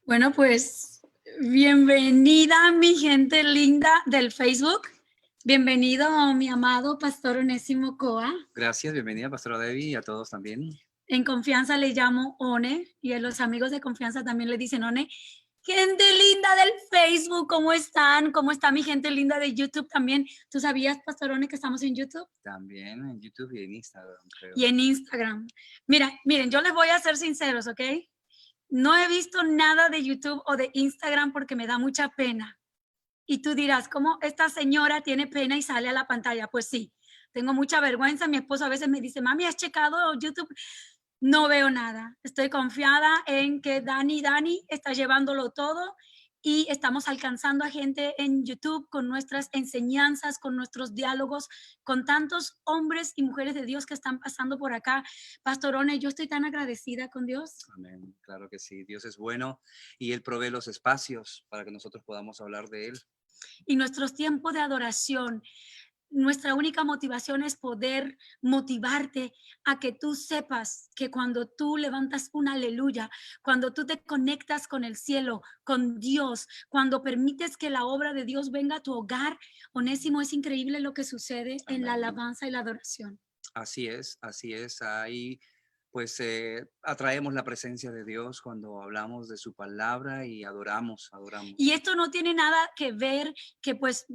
Bueno, pues bienvenida mi gente linda del Facebook. Bienvenido mi amado Pastor Onésimo Coa. Gracias, bienvenida Pastora Debbie y a todos también. En confianza le llamo One y a los amigos de confianza también le dicen One. Gente linda del Facebook, ¿cómo están? ¿Cómo está mi gente linda de YouTube también? ¿Tú sabías, Pastor One, que estamos en YouTube? También en YouTube y en Instagram, creo. Y en Instagram. Miren, yo les voy a ser sinceros, ¿ok? No he visto nada de YouTube o de Instagram porque me da mucha pena. Y tú dirás, ¿cómo esta señora tiene pena y sale a la pantalla? Pues sí, tengo mucha vergüenza. Mi esposo a veces me dice, mami, ¿has checado YouTube? No veo nada. Estoy confiada en que Dani está llevándolo todo y estamos alcanzando a gente en YouTube con nuestras enseñanzas, con nuestros diálogos, con tantos hombres y mujeres de Dios que están pasando por acá. Pastorone, yo estoy tan agradecida con Dios. Amén, claro que sí. Dios es bueno y Él provee los espacios para que nosotros podamos hablar de Él. Y nuestros tiempos de adoración, nuestra única motivación es poder motivarte a que tú sepas que cuando tú levantas un aleluya, cuando tú te conectas con el cielo, con Dios, cuando permites que la obra de Dios venga a tu hogar, Onésimo, es increíble lo que sucede en la alabanza y la adoración. Así es, así es. Ahí pues atraemos la presencia de Dios cuando hablamos de su palabra y adoramos. Y esto no tiene nada que ver que pues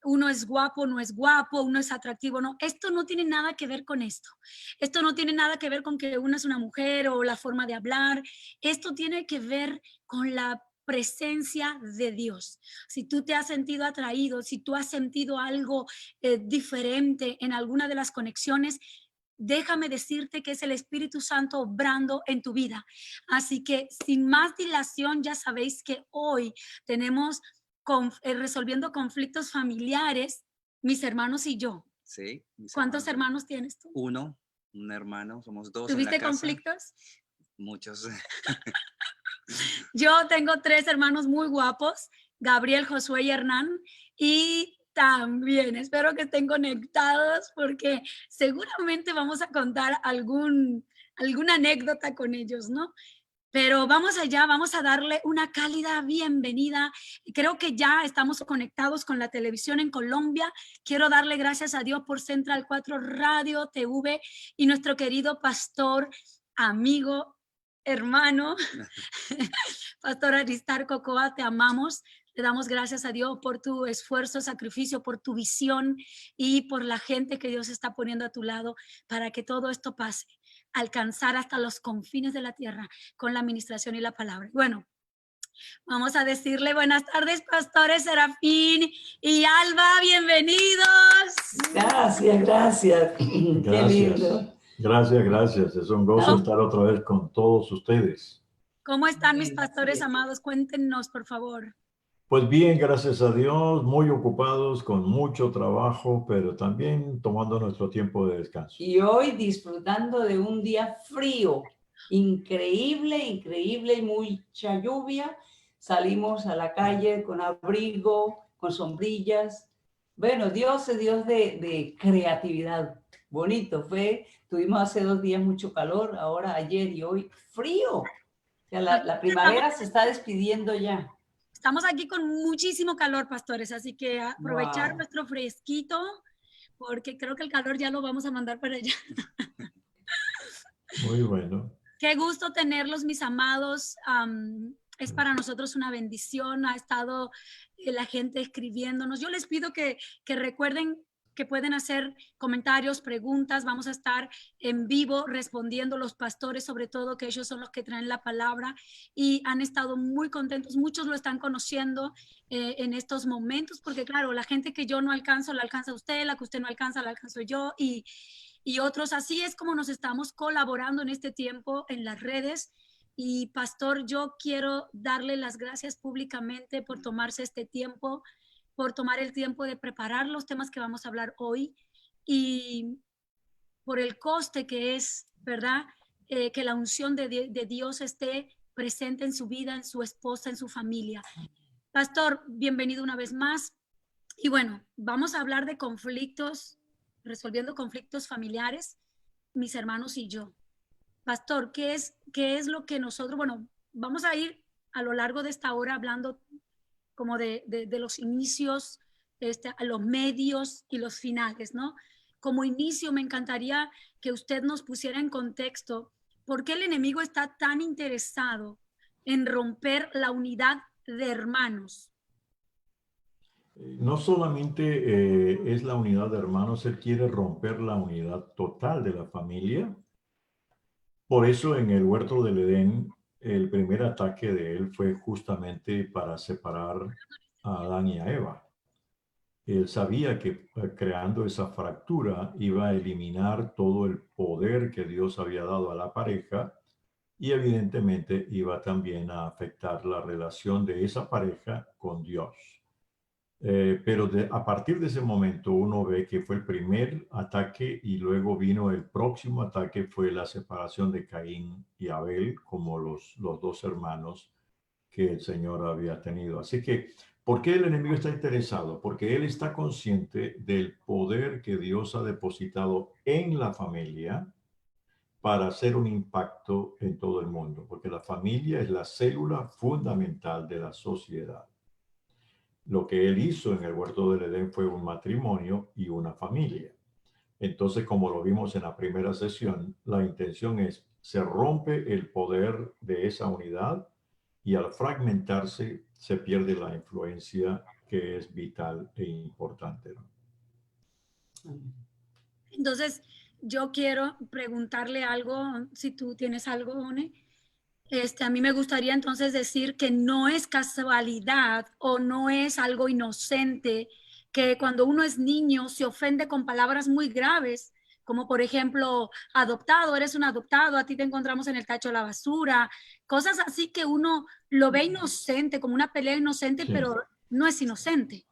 uno es guapo, no es guapo, uno es atractivo, no. Esto no tiene nada que ver con esto. Esto no tiene nada que ver con que uno es una mujer o la forma de hablar. Esto tiene que ver con la presencia de Dios. Si tú te has sentido atraído, si tú has sentido algo diferente en alguna de las conexiones, déjame decirte que es el Espíritu Santo obrando en tu vida. Así que sin más dilación, ya sabéis que hoy tenemos resolviendo conflictos familiares, mis hermanos y yo. Sí. ¿Cuántos hermanos tienes tú? Uno, un hermano, somos dos en la ¿Tuviste casa. conflictos? Muchos. Yo tengo 3 hermanos muy guapos, Gabriel, Josué y Hernán, y también espero que estén conectados porque seguramente vamos a contar alguna anécdota con ellos, ¿no? Pero vamos allá, vamos a darle una cálida bienvenida. Creo que ya estamos conectados con la televisión en Colombia. Quiero darle gracias a Dios por Central 4 Radio, TV y nuestro querido pastor, amigo, hermano, Pastor Aristarco Coa, te amamos. Le damos gracias a Dios por tu esfuerzo, sacrificio, por tu visión y por la gente que Dios está poniendo a tu lado para que todo esto pase, alcanzar hasta los confines de la tierra con la administración y la palabra. Bueno, vamos a decirle buenas tardes, pastores Serafín y Alba, bienvenidos. Gracias. Qué lindo. Gracias. Es un gozo estar otra vez con todos ustedes. ¿Cómo están mis pastores amados? Cuéntenos, por favor. Pues bien, gracias a Dios, muy ocupados con mucho trabajo, pero también tomando nuestro tiempo de descanso. Y hoy disfrutando de un día frío, increíble y mucha lluvia. Salimos a la calle con abrigo, con sombrillas. Bueno, Dios es Dios de creatividad. Bonito fue. Tuvimos hace 2 días mucho calor, ahora ayer y hoy frío. O sea, la primavera se está despidiendo ya. Estamos aquí con muchísimo calor, pastores, así que aprovechar nuestro fresquito, porque creo que el calor ya lo vamos a mandar para allá. Muy bueno. Qué gusto tenerlos, mis amados. Es para nosotros una bendición. Ha estado la gente escribiéndonos. Yo les pido que recuerden que pueden hacer comentarios, preguntas. Vamos a estar en vivo respondiendo los pastores, sobre todo que ellos son los que traen la palabra y han estado muy contentos. Muchos lo están conociendo en estos momentos, porque claro, la gente que yo no alcanzo, la alcanza usted, la que usted no alcanza, la alcanzo yo y otros. Así es como nos estamos colaborando en este tiempo en las redes. Y pastor, yo quiero darle las gracias públicamente por tomarse este tiempo, por tomar el tiempo de preparar los temas que vamos a hablar hoy y por el coste que es, ¿verdad? Que la unción de Dios esté presente en su vida, en su esposa, en su familia. Pastor, bienvenido una vez más. Y bueno, vamos a hablar de conflictos, resolviendo conflictos familiares, mis hermanos y yo. Pastor, ¿qué es lo que nosotros, bueno, vamos a ir a lo largo de esta hora hablando como de los inicios, a los medios y los finales, ¿no? Como inicio, me encantaría que usted nos pusiera en contexto por qué el enemigo está tan interesado en romper la unidad de hermanos. No solamente es la unidad de hermanos, él quiere romper la unidad total de la familia. Por eso en el huerto del Edén, el primer ataque de él fue justamente para separar a Adán y a Eva. Él sabía que creando esa fractura iba a eliminar todo el poder que Dios había dado a la pareja y evidentemente iba también a afectar la relación de esa pareja con Dios. Pero a partir de ese momento uno ve que fue el primer ataque y luego vino el próximo ataque, fue la separación de Caín y Abel como los dos hermanos que el Señor había tenido. Así que, ¿por qué el enemigo está interesado? Porque él está consciente del poder que Dios ha depositado en la familia para hacer un impacto en todo el mundo, porque la familia es la célula fundamental de la sociedad. Lo que él hizo en el huerto del Edén fue un matrimonio y una familia. Entonces, como lo vimos en la primera sesión, la intención es, se rompe el poder de esa unidad y al fragmentarse se pierde la influencia que es vital e importante, ¿no? Entonces, yo quiero preguntarle algo, si tú tienes algo, One. A mí me gustaría entonces decir que no es casualidad o no es algo inocente que cuando uno es niño se ofende con palabras muy graves, como por ejemplo, adoptado, eres un adoptado, a ti te encontramos en el tacho de la basura, cosas así que uno lo ve inocente, como una pelea inocente, Sí. pero no es inocente.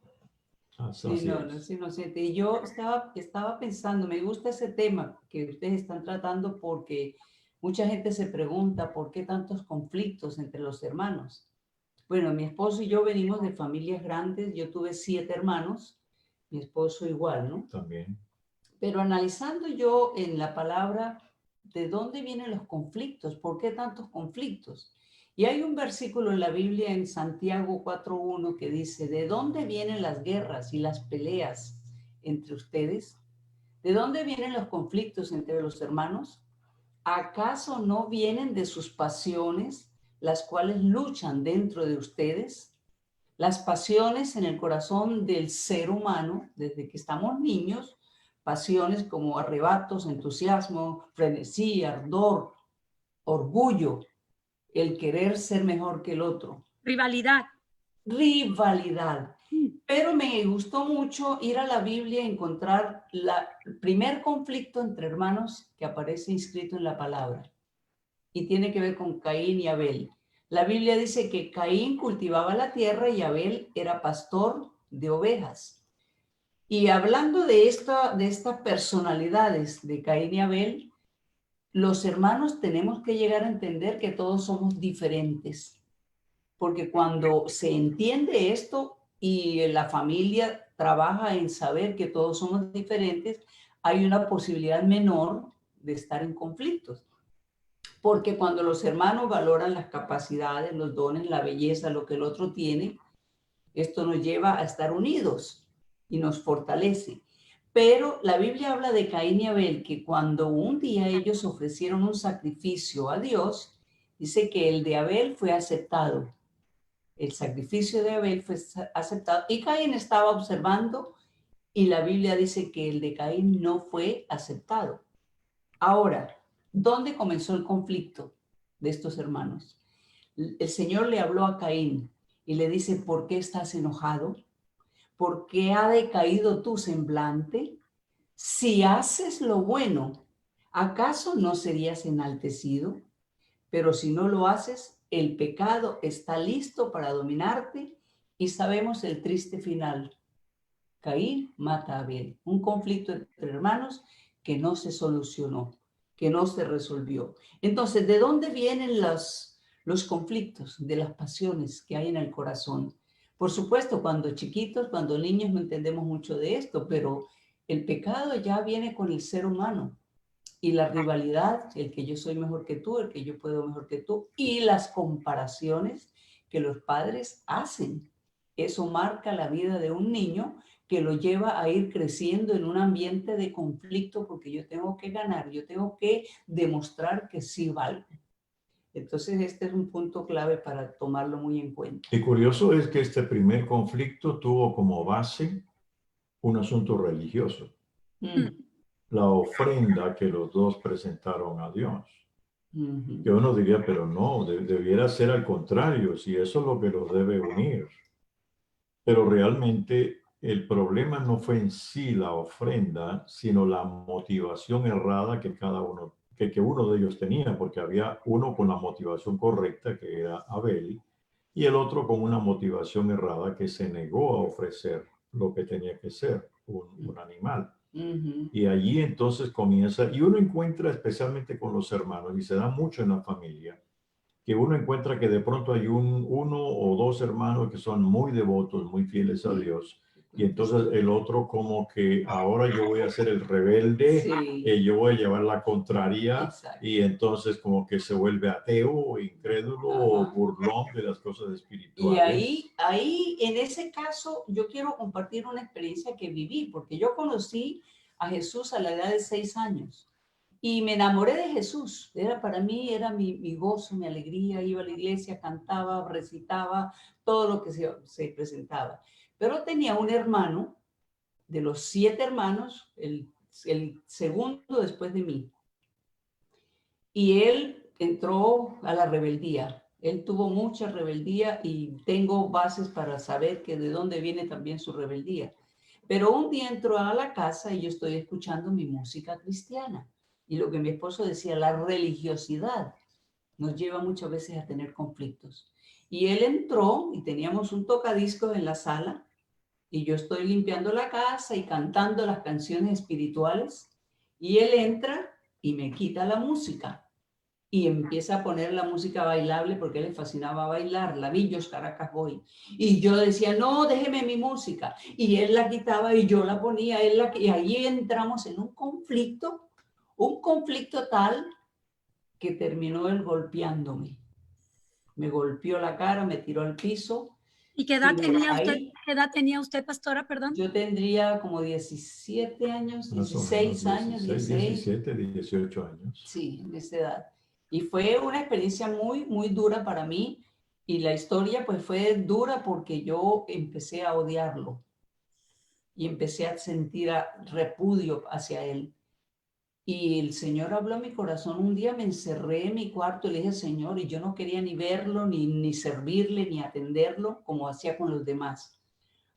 Sí, no es inocente. Y yo estaba pensando, me gusta ese tema que ustedes están tratando porque mucha gente se pregunta por qué tantos conflictos entre los hermanos. Bueno, mi esposo y yo venimos de familias grandes, yo tuve 7 hermanos, mi esposo igual, ¿no? También. Pero analizando yo en la palabra, ¿de dónde vienen los conflictos? ¿Por qué tantos conflictos? Y hay un versículo en la Biblia en Santiago 4:1 que dice, ¿de dónde vienen las guerras y las peleas entre ustedes? ¿De dónde vienen los conflictos entre los hermanos? ¿Acaso no vienen de sus pasiones, las cuales luchan dentro de ustedes? Las pasiones en el corazón del ser humano, desde que estamos niños, pasiones como arrebatos, entusiasmo, frenesí, ardor, orgullo, el querer ser mejor que el otro. Rivalidad. Rivalidad. Pero me gustó mucho ir a la Biblia y encontrar el primer conflicto entre hermanos que aparece inscrito en la palabra. Y tiene que ver con Caín y Abel. La Biblia dice que Caín cultivaba la tierra y Abel era pastor de ovejas. Y hablando de estas personalidades de Caín y Abel, los hermanos tenemos que llegar a entender que todos somos diferentes. Porque cuando se entiende esto y la familia trabaja en saber que todos somos diferentes, hay una posibilidad menor de estar en conflictos. Porque cuando los hermanos valoran las capacidades, los dones, la belleza, lo que el otro tiene, esto nos lleva a estar unidos y nos fortalece. Pero la Biblia habla de Caín y Abel, que cuando un día ellos ofrecieron un sacrificio a Dios, dice que el de Abel fue aceptado. El sacrificio de Abel fue aceptado y Caín estaba observando y la Biblia dice que el de Caín no fue aceptado. Ahora, ¿dónde comenzó el conflicto de estos hermanos? El Señor le habló a Caín y le dice, ¿por qué estás enojado? ¿Por qué ha decaído tu semblante? Si haces lo bueno, ¿acaso no serías enaltecido? Pero si no lo haces, el pecado está listo para dominarte y sabemos el triste final. Caín mata a Abel. Un conflicto entre hermanos que no se solucionó, que no se resolvió. Entonces, ¿de dónde vienen los conflictos? De las pasiones que hay en el corazón. Por supuesto, cuando chiquitos, cuando niños no entendemos mucho de esto, pero el pecado ya viene con el ser humano. Y la rivalidad, el que yo soy mejor que tú, el que yo puedo mejor que tú, y las comparaciones que los padres hacen. Eso marca la vida de un niño que lo lleva a ir creciendo en un ambiente de conflicto porque yo tengo que ganar, yo tengo que demostrar que sí valgo. Entonces este es un punto clave para tomarlo muy en cuenta. Y curioso es que este primer conflicto tuvo como base un asunto religioso, la ofrenda que los dos presentaron a Dios. Que uno diría, pero no, debiera ser al contrario, si eso es lo que los debe unir. Pero realmente el problema no fue en sí la ofrenda, sino la motivación errada que cada uno, que uno de ellos tenía, porque había uno con la motivación correcta, que era Abel, y el otro con una motivación errada que se negó a ofrecer lo que tenía que ser, un animal. Y allí entonces comienza, y uno encuentra especialmente con los hermanos, y se da mucho en la familia, que uno encuentra que de pronto hay uno o dos hermanos que son muy devotos, muy fieles a Dios, y entonces el otro como que ahora yo voy a ser el rebelde, yo voy a llevar la contraria, y entonces como que se vuelve ateo, incrédulo o burlón de las cosas espirituales. Y ahí en ese caso yo quiero compartir una experiencia que viví, porque yo conocí a Jesús a la edad de 6 años. Y me enamoré de Jesús. Para mí era mi gozo, mi alegría. Iba a la iglesia, cantaba, recitaba, todo lo que se presentaba. Pero tenía un hermano, de los 7 hermanos, el segundo después de mí. Y él entró a la rebeldía. Él tuvo mucha rebeldía y tengo bases para saber que de dónde viene también su rebeldía. Pero un día entró a la casa y yo estoy escuchando mi música cristiana. Y lo que mi esposo decía, la religiosidad nos lleva muchas veces a tener conflictos. Y él entró y teníamos un tocadiscos en la sala y yo estoy limpiando la casa y cantando las canciones espirituales y él entra y me quita la música y empieza a poner la música bailable porque a él le fascinaba bailar, la Villos Caracas Boy. Y yo decía, no, déjeme mi música. Y él la quitaba y yo la ponía, y ahí entramos en un conflicto tal que terminó él golpeándome. Me golpeó la cara, me tiró al piso. ¿Y qué edad tenía usted, pastora, perdón? Yo tendría como 17 años, 16 años, 17, 18 años. Sí, en esa edad. Y fue una experiencia muy, muy dura para mí. Y la historia pues fue dura porque yo empecé a odiarlo. Y empecé a sentir repudio hacia él. Y el Señor habló a mi corazón. Un día me encerré en mi cuarto y le dije, Señor, y yo no quería ni verlo, ni servirle, ni atenderlo como hacía con los demás.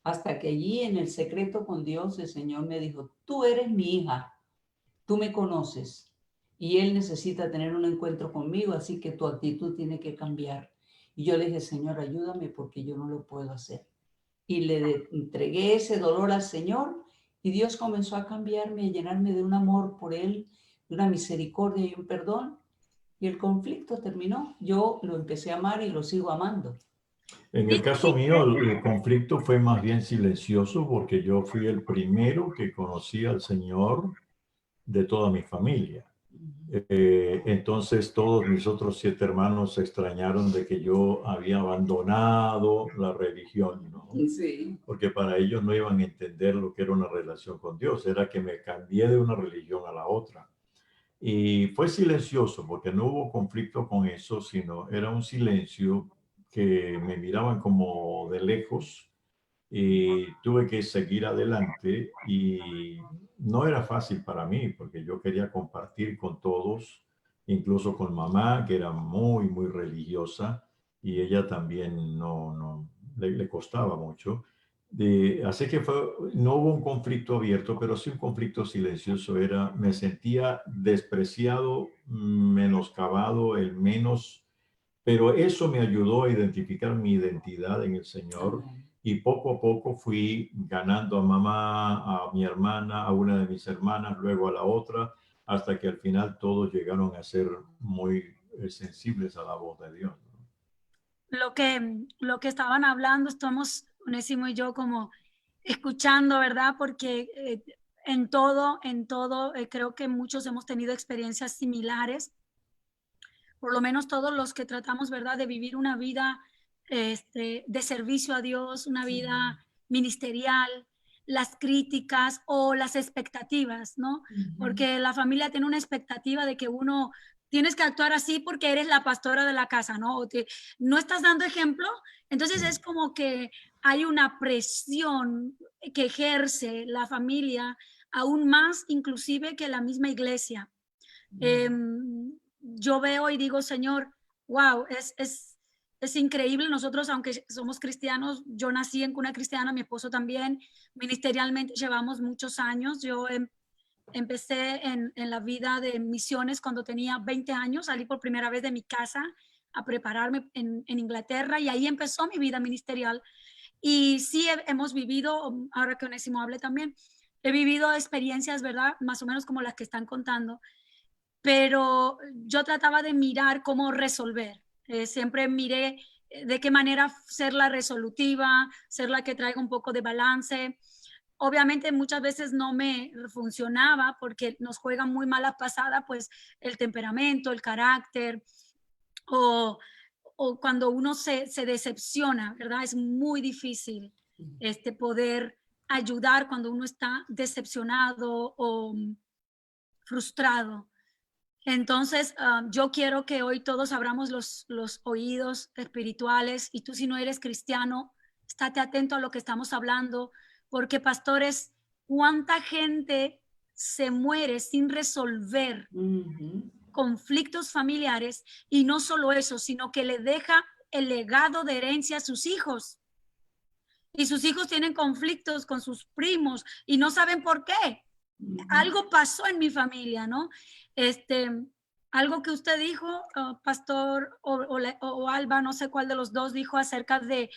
Hasta que allí en el secreto con Dios, el Señor me dijo, tú eres mi hija, tú me conoces y Él necesita tener un encuentro conmigo, así que tu actitud tiene que cambiar. Y yo le dije, Señor, ayúdame porque yo no lo puedo hacer. Y le entregué ese dolor al Señor y Dios comenzó a cambiarme, a llenarme de un amor por Él, de una misericordia y un perdón. Y el conflicto terminó. Yo lo empecé a amar y lo sigo amando. En el caso mío, el conflicto fue más bien silencioso porque yo fui el primero que conocí al Señor de toda mi familia. Entonces todos mis otros 7 hermanos se extrañaron de que yo había abandonado la religión, ¿no? Sí. Porque para ellos no iban a entender lo que era una relación con Dios, era que me cambié de una religión a la otra. Y fue silencioso porque no hubo conflicto con eso, sino era un silencio que me miraban como de lejos y tuve que seguir adelante y no era fácil para mí porque yo quería compartir con todos, incluso con mamá, que era muy, muy religiosa y ella también le costaba mucho. Así que no hubo un conflicto abierto, pero sí un conflicto silencioso. Me sentía despreciado, menoscabado, el menos, pero eso me ayudó a identificar mi identidad en el Señor. Y poco a poco fui ganando a mamá, a mi hermana, a una de mis hermanas, luego a la otra, hasta que al final todos llegaron a ser muy sensibles a la voz de Dios. Lo que estaban hablando, estamos, Onésimo y yo, como escuchando, ¿verdad? Porque en todo, creo que muchos hemos tenido experiencias similares, por lo menos todos los que tratamos, ¿verdad?, de vivir una vida de servicio a Dios, una vida ministerial, las críticas o las expectativas, ¿no? Porque la familia tiene una expectativa de que uno tienes que actuar así porque eres la pastora de la casa, ¿no? No estás dando ejemplo, entonces es como que hay una presión que ejerce la familia aún más inclusive que la misma iglesia. Yo veo y digo, Señor, wow, es increíble. Nosotros, aunque somos cristianos, yo nací en cuna cristiana, mi esposo también, ministerialmente llevamos muchos años. Yo empecé en la vida de misiones cuando tenía 20 años, salí por primera vez de mi casa a prepararme en Inglaterra y ahí empezó mi vida ministerial. Y sí hemos vivido, ahora que Onésimo hable también, he vivido experiencias, ¿verdad? Más o menos como las que están contando, pero yo trataba de mirar cómo resolver. Siempre miré de qué manera ser la resolutiva, ser la que traiga un poco de balance. Obviamente muchas veces no me funcionaba porque nos juega muy mala pasada, pues el temperamento, el carácter, o, o cuando uno se decepciona, ¿verdad? Es muy difícil poder ayudar cuando uno está decepcionado o frustrado. Entonces, yo quiero que hoy todos abramos los oídos espirituales y tú si no eres cristiano, estate atento a lo que estamos hablando, porque pastores, ¿cuánta gente se muere sin resolver conflictos familiares? Y no solo eso, sino que le deja el legado de herencia a sus hijos. Y sus hijos tienen conflictos con sus primos y no saben por qué. Algo pasó en mi familia, ¿no? Algo que usted dijo, pastor o Alba, no sé cuál de los dos dijo acerca de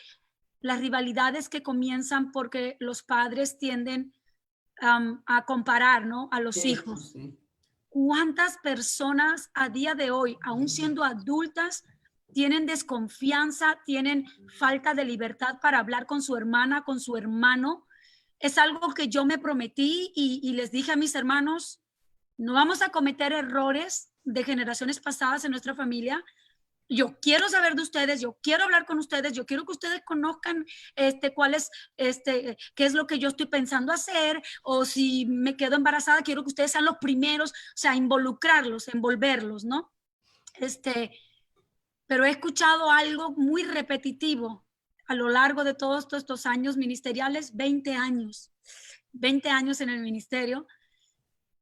las rivalidades que comienzan porque los padres tienden a comparar, ¿no? A los hijos. Sí. ¿Cuántas personas a día de hoy, aún siendo adultas, tienen desconfianza, tienen falta de libertad para hablar con su hermana, con su hermano? Es algo que yo me prometí y les dije a mis hermanos, no vamos a cometer errores de generaciones pasadas en nuestra familia. Yo quiero saber de ustedes, yo quiero hablar con ustedes, yo quiero que ustedes conozcan cuál es, qué es lo que yo estoy pensando hacer, o si me quedo embarazada, quiero que ustedes sean los primeros, o sea, involucrarlos, envolverlos, ¿no? Pero he escuchado algo muy repetitivo a lo largo de todos estos años ministeriales, 20 años en el ministerio,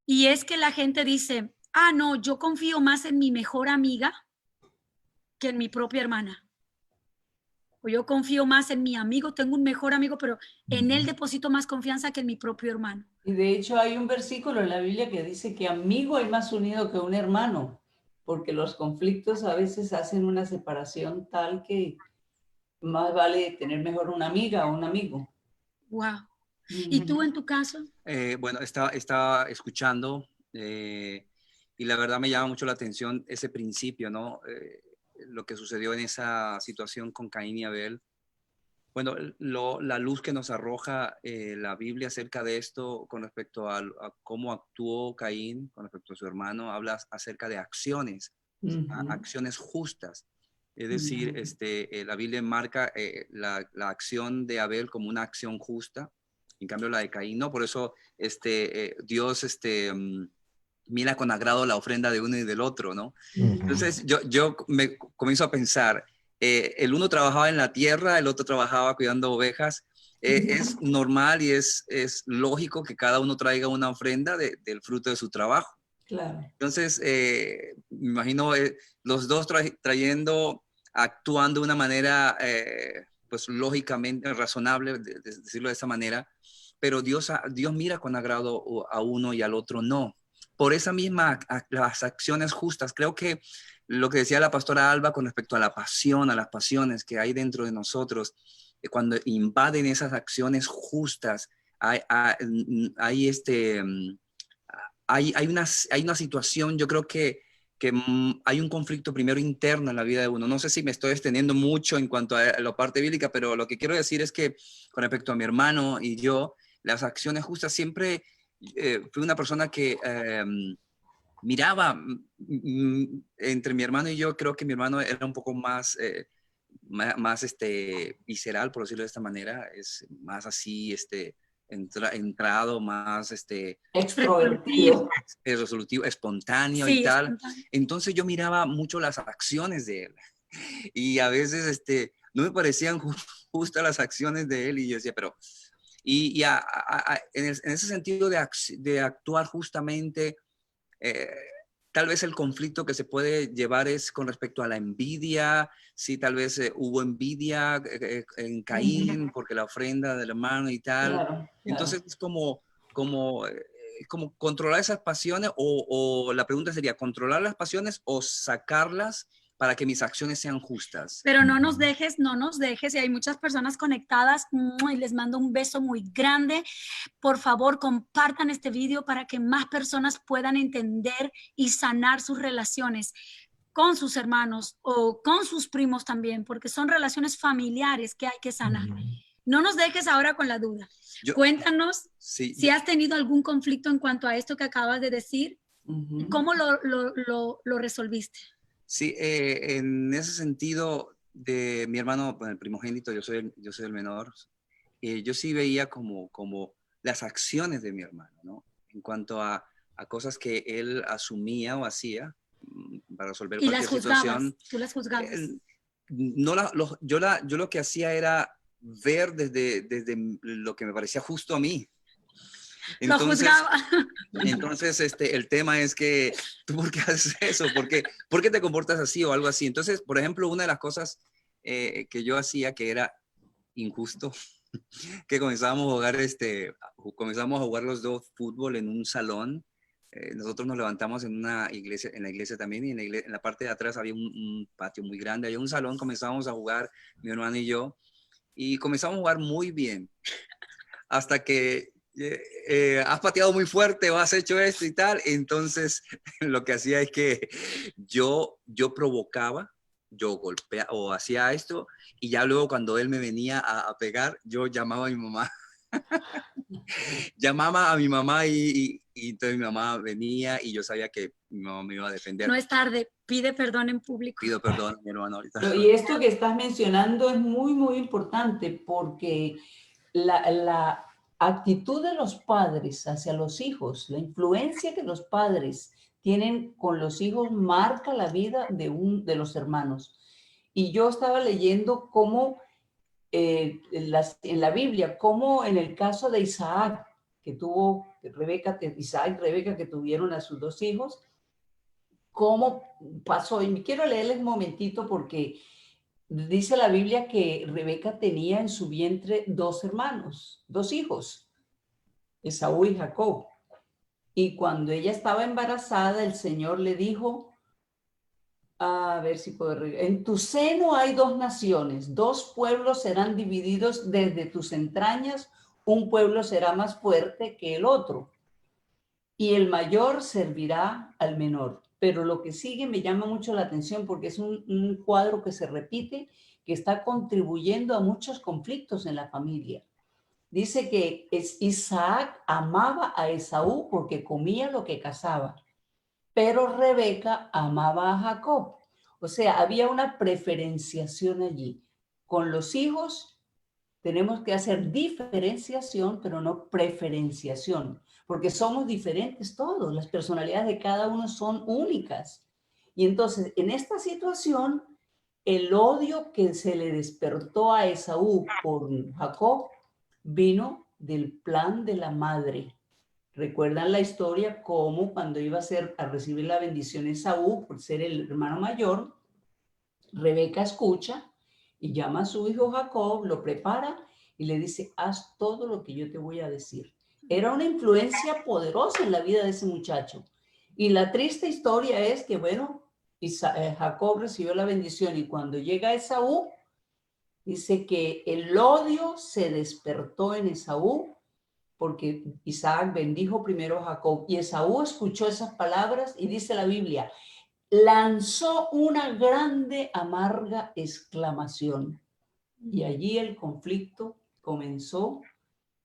y es que la gente dice, no, yo confío más en mi mejor amiga que en mi propia hermana. O yo confío más en mi amigo, tengo un mejor amigo, pero en él deposito más confianza que en mi propio hermano. Y de hecho hay un versículo en la Biblia que dice que amigo es más unido que un hermano, porque los conflictos a veces hacen una separación tal que más vale tener mejor una amiga o un amigo. Wow. ¿Y tú en tu caso? Bueno, estaba escuchando y la verdad me llama mucho la atención ese principio, ¿no? Lo que sucedió en esa situación con Caín y Abel. Bueno, la luz que nos arroja la Biblia acerca de esto con respecto a cómo actuó Caín con respecto a su hermano, habla acerca de acciones, acciones justas. Es decir, la Biblia marca la acción de Abel como una acción justa, en cambio la de Caín no. Por eso Dios mira con agrado la ofrenda de uno y del otro, ¿no? Entonces yo me comienzo a pensar, el uno trabajaba en la tierra, el otro trabajaba cuidando ovejas. Es normal y es lógico que cada uno traiga una ofrenda del fruto de su trabajo. Claro. Entonces, me imagino los dos actuando de una manera, pues lógicamente razonable, decirlo de esa manera, pero Dios mira con agrado a uno y al otro no. Por esa misma, las acciones justas, creo que lo que decía la pastora Alba con respecto a la pasión, a las pasiones que hay dentro de nosotros, cuando invaden esas acciones justas, hay una situación, yo creo que hay un conflicto primero interno en la vida de uno. No sé si me estoy extendiendo mucho en cuanto a la parte bíblica, pero lo que quiero decir es que con respecto a mi hermano y yo, las acciones justas siempre fui una persona que miraba entre mi hermano y yo. Creo que mi hermano era un poco más más visceral, por decirlo de esta manera, es más así, entrado, más Extrovertido. resolutivo, espontáneo y Sí, tal. espontáneo. Entonces yo miraba mucho las acciones de él y a veces no me parecían justas las acciones de él y yo decía, pero... en ese sentido de actuar justamente, tal vez el conflicto que se puede llevar es con respecto a la envidia, si tal vez hubo envidia en Caín porque la ofrenda del hermano y tal. Claro, Entonces claro. es como controlar esas pasiones o la pregunta sería, ¿controlar las pasiones o sacarlas para que mis acciones sean justas? Pero no nos dejes, y hay muchas personas conectadas y les mando un beso muy grande. Por favor, compartan este video para que más personas puedan entender y sanar sus relaciones con sus hermanos o con sus primos también, porque son relaciones familiares que hay que sanar. No nos dejes ahora con la duda. Cuéntanos si has tenido algún conflicto en cuanto a esto que acabas de decir. ¿Cómo lo resolviste? Sí, en ese sentido de mi hermano, el primogénito, yo soy el menor, yo sí veía como las acciones de mi hermano, ¿no? En cuanto a cosas que él asumía o hacía para resolver Y las cualquier situación. tú las juzgabas. Yo lo que hacía era ver desde lo que me parecía justo a mí. Lo juzgaba. Entonces, el tema es que, ¿tú por qué haces eso? ¿Por qué te comportas así o algo así? Entonces, por ejemplo, una de las cosas que yo hacía que era injusto, que comenzamos a jugar los dos fútbol en un salón. Nosotros nos levantamos en la iglesia también, y en la parte de atrás había un patio muy grande, había un salón, comenzamos a jugar, mi hermano y yo, y comenzamos a jugar muy bien, hasta que has pateado muy fuerte o has hecho esto y tal. Entonces, lo que hacía es que yo provocaba, yo golpeaba o hacía esto, y ya luego cuando él me venía a pegar, yo llamaba a mi mamá. Llamaba a mi mamá y entonces mi mamá venía y yo sabía que mi mamá me iba a defender. No es tarde, pide perdón en público. Pido perdón, mi hermano. Ahorita. Y esto que estás mencionando es muy, muy importante porque la actitud de los padres hacia los hijos, la influencia que los padres tienen con los hijos marca la vida de los hermanos. Y yo estaba leyendo cómo en la Biblia, como en el caso de Isaac, que tuvo Isaac y Rebeca, que tuvieron a sus dos hijos, cómo pasó. Y quiero leerles un momentito porque dice la Biblia que Rebeca tenía en su vientre dos hermanos, dos hijos, Esaú y Jacob. Y cuando ella estaba embarazada, el Señor le dijo, a ver si puedo, en tu seno hay dos naciones, dos pueblos serán divididos desde tus entrañas, un pueblo será más fuerte que el otro, y el mayor servirá al menor. Pero lo que sigue me llama mucho la atención porque es un cuadro que se repite, que está contribuyendo a muchos conflictos en la familia. Dice que Isaac amaba a Esaú porque comía lo que cazaba, pero Rebeca amaba a Jacob. O sea, había una preferenciación allí. Con los hijos tenemos que hacer diferenciación, pero no preferenciación, porque somos diferentes todos, las personalidades de cada uno son únicas. Y entonces, en esta situación, el odio que se le despertó a Esaú por Jacob vino del plan de la madre. ¿Recuerdan la historia cómo cuando iba a recibir la bendición Esaú por ser el hermano mayor, Rebeca escucha y llama a su hijo Jacob, lo prepara y le dice, haz todo lo que yo te voy a decir. Era una influencia poderosa en la vida de ese muchacho. Y la triste historia es que, bueno, Jacob recibió la bendición y cuando llega Esaú, dice que el odio se despertó en Esaú porque Isaac bendijo primero a Jacob y Esaú escuchó esas palabras y dice la Biblia, lanzó una grande, amarga exclamación. Y allí el conflicto comenzó,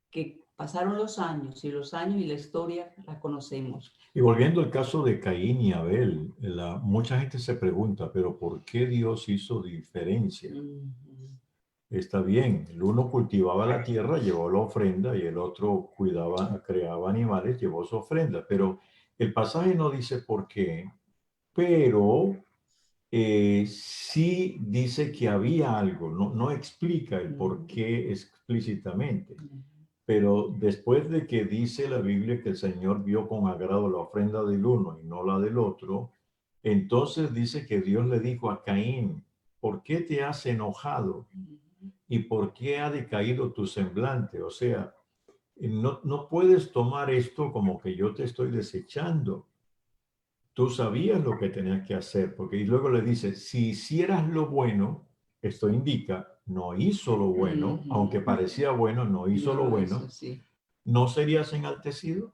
que pasaron los años y la historia la conocemos. Y volviendo al caso de Caín y Abel, mucha gente se pregunta, pero ¿por qué Dios hizo diferencia? Está bien, el uno cultivaba la tierra, llevó la ofrenda, y el otro creaba animales, llevó su ofrenda. Pero el pasaje no dice por qué, pero sí dice que había algo, no explica el por qué explícitamente. Pero después de que dice la Biblia que el Señor vio con agrado la ofrenda del uno y no la del otro, entonces dice que Dios le dijo a Caín, ¿por qué te has enojado? ¿Y por qué ha decaído tu semblante? O sea, no puedes tomar esto como que yo te estoy desechando. Tú sabías lo que tenías que hacer, porque y luego le dice, si hicieras lo bueno, esto indica, no hizo lo bueno, aunque parecía bueno, no hizo lo bueno, ¿no serías enaltecido?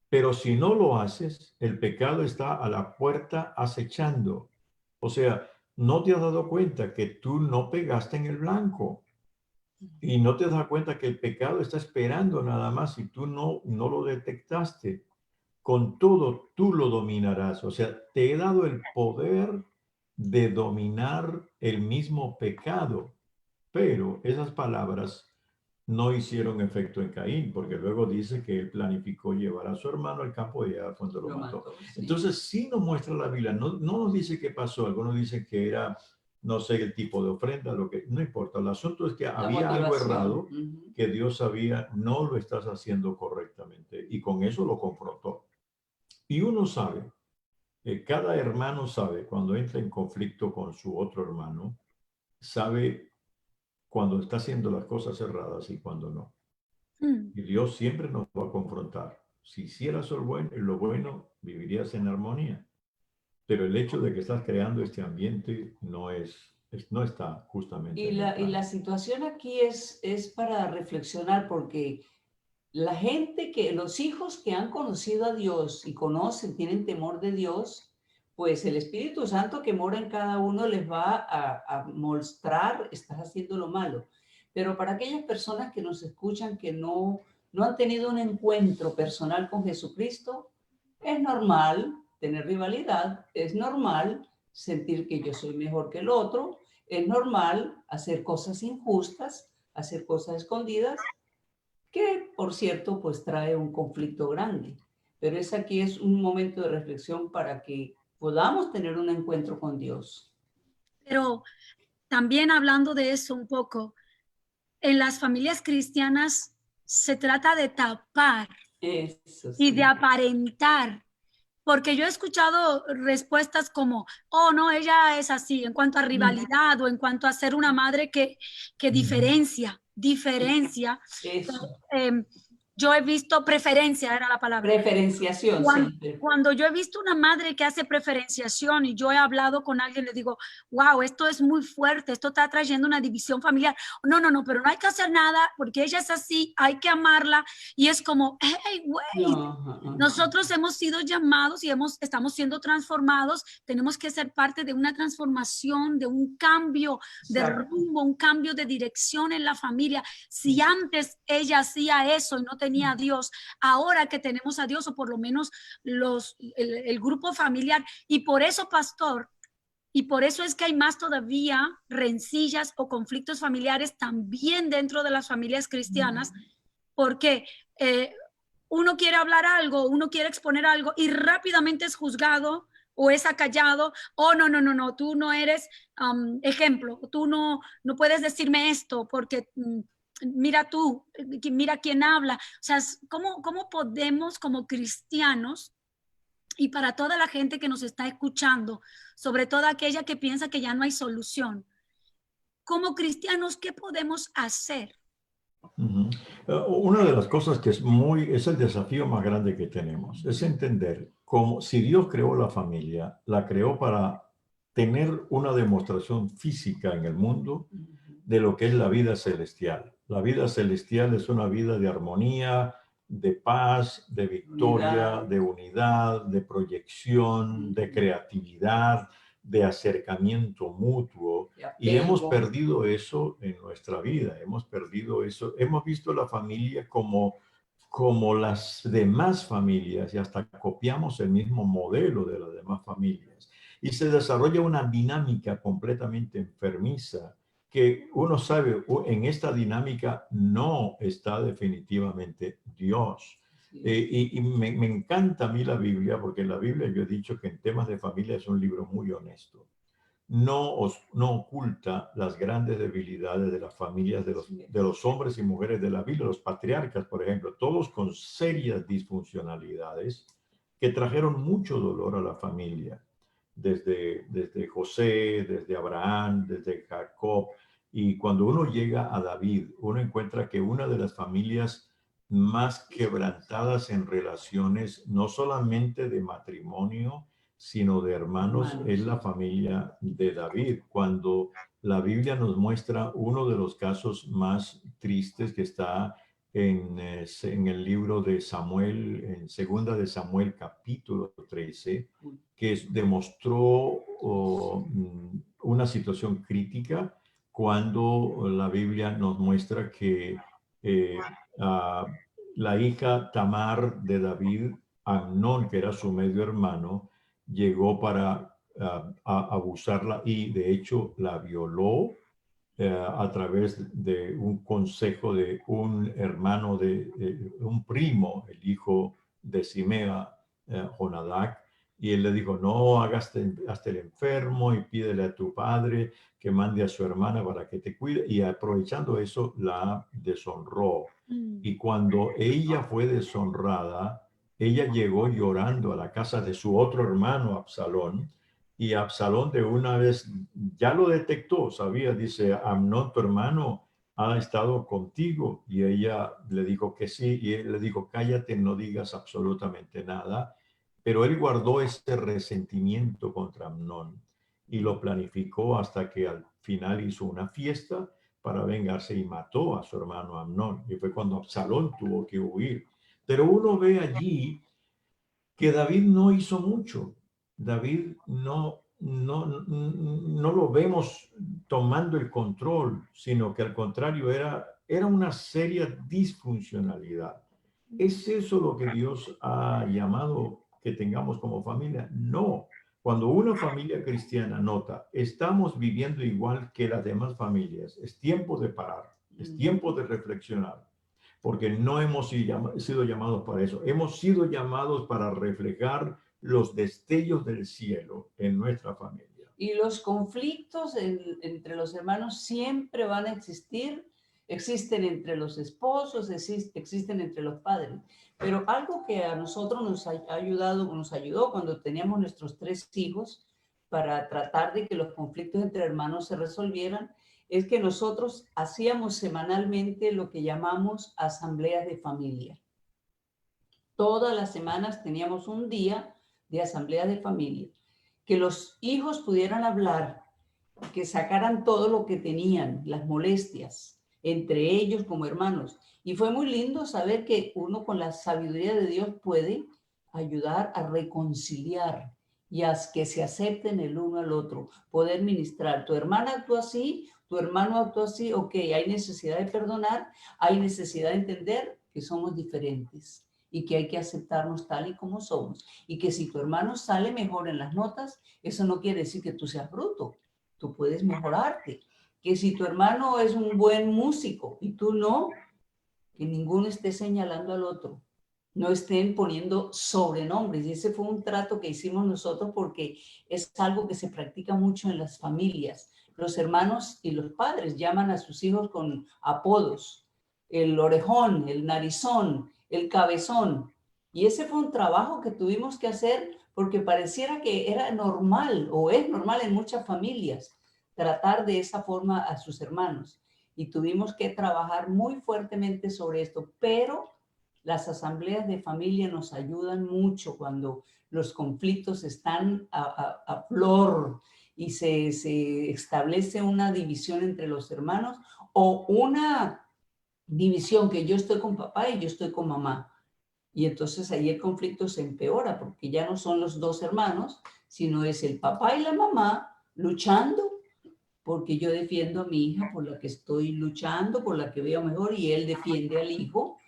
Pero si no lo haces, el pecado está a la puerta acechando. O sea, no te has dado cuenta que tú no pegaste en el blanco. Y no te das cuenta que el pecado está esperando nada más y tú no lo detectaste. Con todo, tú lo dominarás. O sea, te he dado el poder de dominar el mismo pecado. Pero esas palabras no hicieron efecto en Caín, porque luego dice que él planificó llevar a su hermano al campo y allá cuando lo mató. Sí. Entonces, sí nos muestra la Biblia, no nos dice qué pasó. Algunos dicen que era, no sé, el tipo de ofrenda, no importa. El asunto es que había algo errado que Dios sabía, no lo estás haciendo correctamente. Y con eso lo confrontó. Y uno sabe, cada hermano sabe cuando entra en conflicto con su otro hermano, sabe cuando está haciendo las cosas erradas y cuando no. Y Dios siempre nos va a confrontar. Si hicieras lo bueno, vivirías en armonía. Pero el hecho de que estás creando este ambiente no está justamente. Y la situación aquí es para reflexionar, porque la gente los hijos que han conocido a Dios y tienen temor de Dios, pues el Espíritu Santo que mora en cada uno les va a mostrar, estás haciendo lo malo. Pero para aquellas personas que nos escuchan que no han tenido un encuentro personal con Jesucristo, es normal tener rivalidad, es normal sentir que yo soy mejor que el otro, es normal hacer cosas injustas, hacer cosas escondidas, que por cierto pues trae un conflicto grande. Pero aquí es un momento de reflexión para que podamos tener un encuentro con Dios. Pero también hablando de eso un poco, en las familias cristianas se trata de tapar Eso, y sí, de aparentar, porque yo he escuchado respuestas como, oh, no, ella es así, en cuanto a rivalidad o en cuanto a ser una madre que diferencia. eso. Yo he visto preferencia, era la palabra. Preferenciación, cuando yo he visto una madre que hace preferenciación y yo he hablado con alguien, le digo, wow, esto es muy fuerte, esto está trayendo una división familiar. No, pero no hay que hacer nada porque ella es así, hay que amarla. Y es como, hey, güey, nosotros hemos sido llamados y estamos siendo transformados, tenemos que ser parte de una transformación, de un cambio de rumbo, un cambio de dirección en la familia. Si antes ella hacía eso y no tenía a Dios, ahora que tenemos a Dios, o por lo menos el grupo familiar, y por eso, pastor, y por eso es que hay más todavía rencillas o conflictos familiares también dentro de las familias cristianas, porque uno quiere hablar algo, uno quiere exponer algo y rápidamente es juzgado o es acallado. Oh, no, tú no eres ejemplo, tú no puedes decirme esto porque mira tú, mira quién habla. O sea, ¿cómo podemos como cristianos, y para toda la gente que nos está escuchando, sobre todo aquella que piensa que ya no hay solución, como cristianos, ¿qué podemos hacer? Una de las cosas que es el desafío más grande que tenemos, es entender cómo si Dios creó la familia, la creó para tener una demostración física en el mundo de lo que es la vida celestial. La vida celestial es una vida de armonía, de paz, de victoria, de unidad, de proyección, de creatividad, de acercamiento mutuo, y hemos perdido eso en nuestra vida, hemos perdido eso, hemos visto la familia como las demás familias y hasta copiamos el mismo modelo de las demás familias. Y se desarrolla una dinámica completamente enfermiza que uno sabe, en esta dinámica no está definitivamente Dios. Y me encanta a mí la Biblia, porque en la Biblia yo he dicho que en temas de familia es un libro muy honesto. No oculta las grandes debilidades de las familias, de los hombres y mujeres de la Biblia, los patriarcas, por ejemplo, todos con serias disfuncionalidades que trajeron mucho dolor a la familia, desde José, desde Abraham, desde Jacob. Y cuando uno llega a David, uno encuentra que una de las familias más quebrantadas en relaciones, no solamente de matrimonio, sino de hermanos, es la familia de David. Cuando la Biblia nos muestra uno de los casos más tristes que está en el libro de Samuel, en segunda de Samuel capítulo 13, que demostró una situación crítica cuando la Biblia nos muestra que la hija Tamar de David, Amnón, que era su medio hermano, llegó para abusarla y de hecho la violó a través de un consejo de un hermano, de un primo, el hijo de Simea, Jonadab, y él le dijo, no, hazte el enfermo y pídele a tu padre que mande a su hermana para que te cuide, y aprovechando eso la deshonró. Y cuando ella fue deshonrada, ella llegó llorando a la casa de su otro hermano, Absalón, y Absalón de una vez ya lo detectó, sabía, dice, Amnón, tu hermano, ha estado contigo. Y ella le dijo que sí, y él le dijo, cállate, no digas absolutamente nada. Pero él guardó ese resentimiento contra Amnón y lo planificó hasta que al final hizo una fiesta para vengarse y mató a su hermano Amnón. Y fue cuando Absalón tuvo que huir. Pero uno ve allí que David no hizo mucho. David no lo vemos tomando el control, sino que al contrario era una seria disfuncionalidad. ¿Es eso lo que Dios ha llamado que tengamos como familia? No. Cuando una familia cristiana nota, estamos viviendo igual que las demás familias, es tiempo de parar, es tiempo de reflexionar, porque no hemos sido llamados para eso. Hemos sido llamados para reflejar los destellos del cielo en nuestra familia. Y los conflictos entre los hermanos siempre van a existir. Existen entre los esposos, existen entre los padres. Pero algo que a nosotros nos ayudó cuando teníamos nuestros 3 hijos para tratar de que los conflictos entre hermanos se resolvieran, es que nosotros hacíamos semanalmente lo que llamamos asambleas de familia. Todas las semanas teníamos un día de asamblea de familia, que los hijos pudieran hablar, que sacaran todo lo que tenían, las molestias, entre ellos como hermanos. Y fue muy lindo saber que uno con la sabiduría de Dios puede ayudar a reconciliar y a que se acepten el uno al otro, poder ministrar. Tu hermana actuó así, tu hermano actuó así, ok, hay necesidad de perdonar, hay necesidad de entender que somos diferentes y que hay que aceptarnos tal y como somos. Y que si tu hermano sale mejor en las notas, eso no quiere decir que tú seas bruto, tú puedes mejorarte. Que si tu hermano es un buen músico y tú no, que ninguno esté señalando al otro. No estén poniendo sobrenombres. Y ese fue un trato que hicimos nosotros porque es algo que se practica mucho en las familias. Los hermanos y los padres llaman a sus hijos con apodos. El orejón, el narizón, el cabezón. Y ese fue un trabajo que tuvimos que hacer porque pareciera que era normal o es normal en muchas familias tratar de esa forma a sus hermanos. Y tuvimos que trabajar muy fuertemente sobre esto, pero las asambleas de familia nos ayudan mucho cuando los conflictos están a flor y se establece una división entre los hermanos o una división que yo estoy con papá y yo estoy con mamá. Y entonces ahí el conflicto se empeora porque ya no son los dos hermanos, sino es el papá y la mamá luchando porque yo defiendo a mi hija por la que estoy luchando, por la que veo mejor, y él defiende al hijo.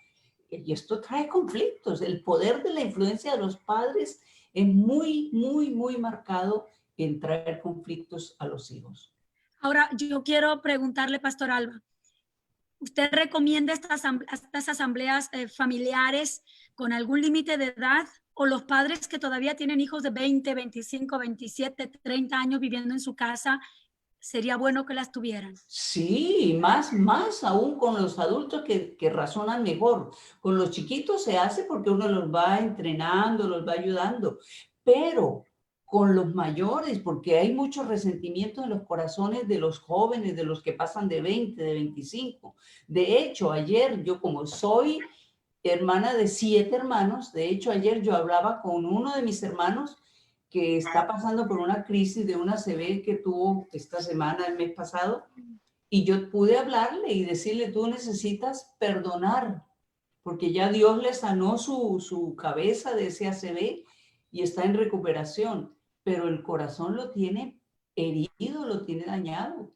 Y esto trae conflictos. El poder de la influencia de los padres es muy, muy, muy marcado en traer conflictos a los hijos. Ahora, yo quiero preguntarle, Pastor Alba, ¿usted recomienda estas asambleas familiares con algún límite de edad? ¿O los padres que todavía tienen hijos de 20, 25, 27, 30 años viviendo en su casa, sería bueno que las tuvieran? Sí, más aún con los adultos que razonan mejor. Con los chiquitos se hace porque uno los va entrenando, los va ayudando, pero con los mayores, porque hay mucho resentimiento en los corazones de los jóvenes, de los que pasan de 20, de 25. De hecho, ayer yo como soy hermana de 7 hermanos, de hecho ayer yo hablaba con uno de mis hermanos que está pasando por una crisis de una ACV que tuvo esta semana, el mes pasado, y yo pude hablarle y decirle, tú necesitas perdonar, porque ya Dios le sanó su cabeza de ese ACV y está en recuperación, pero el corazón lo tiene herido, lo tiene dañado.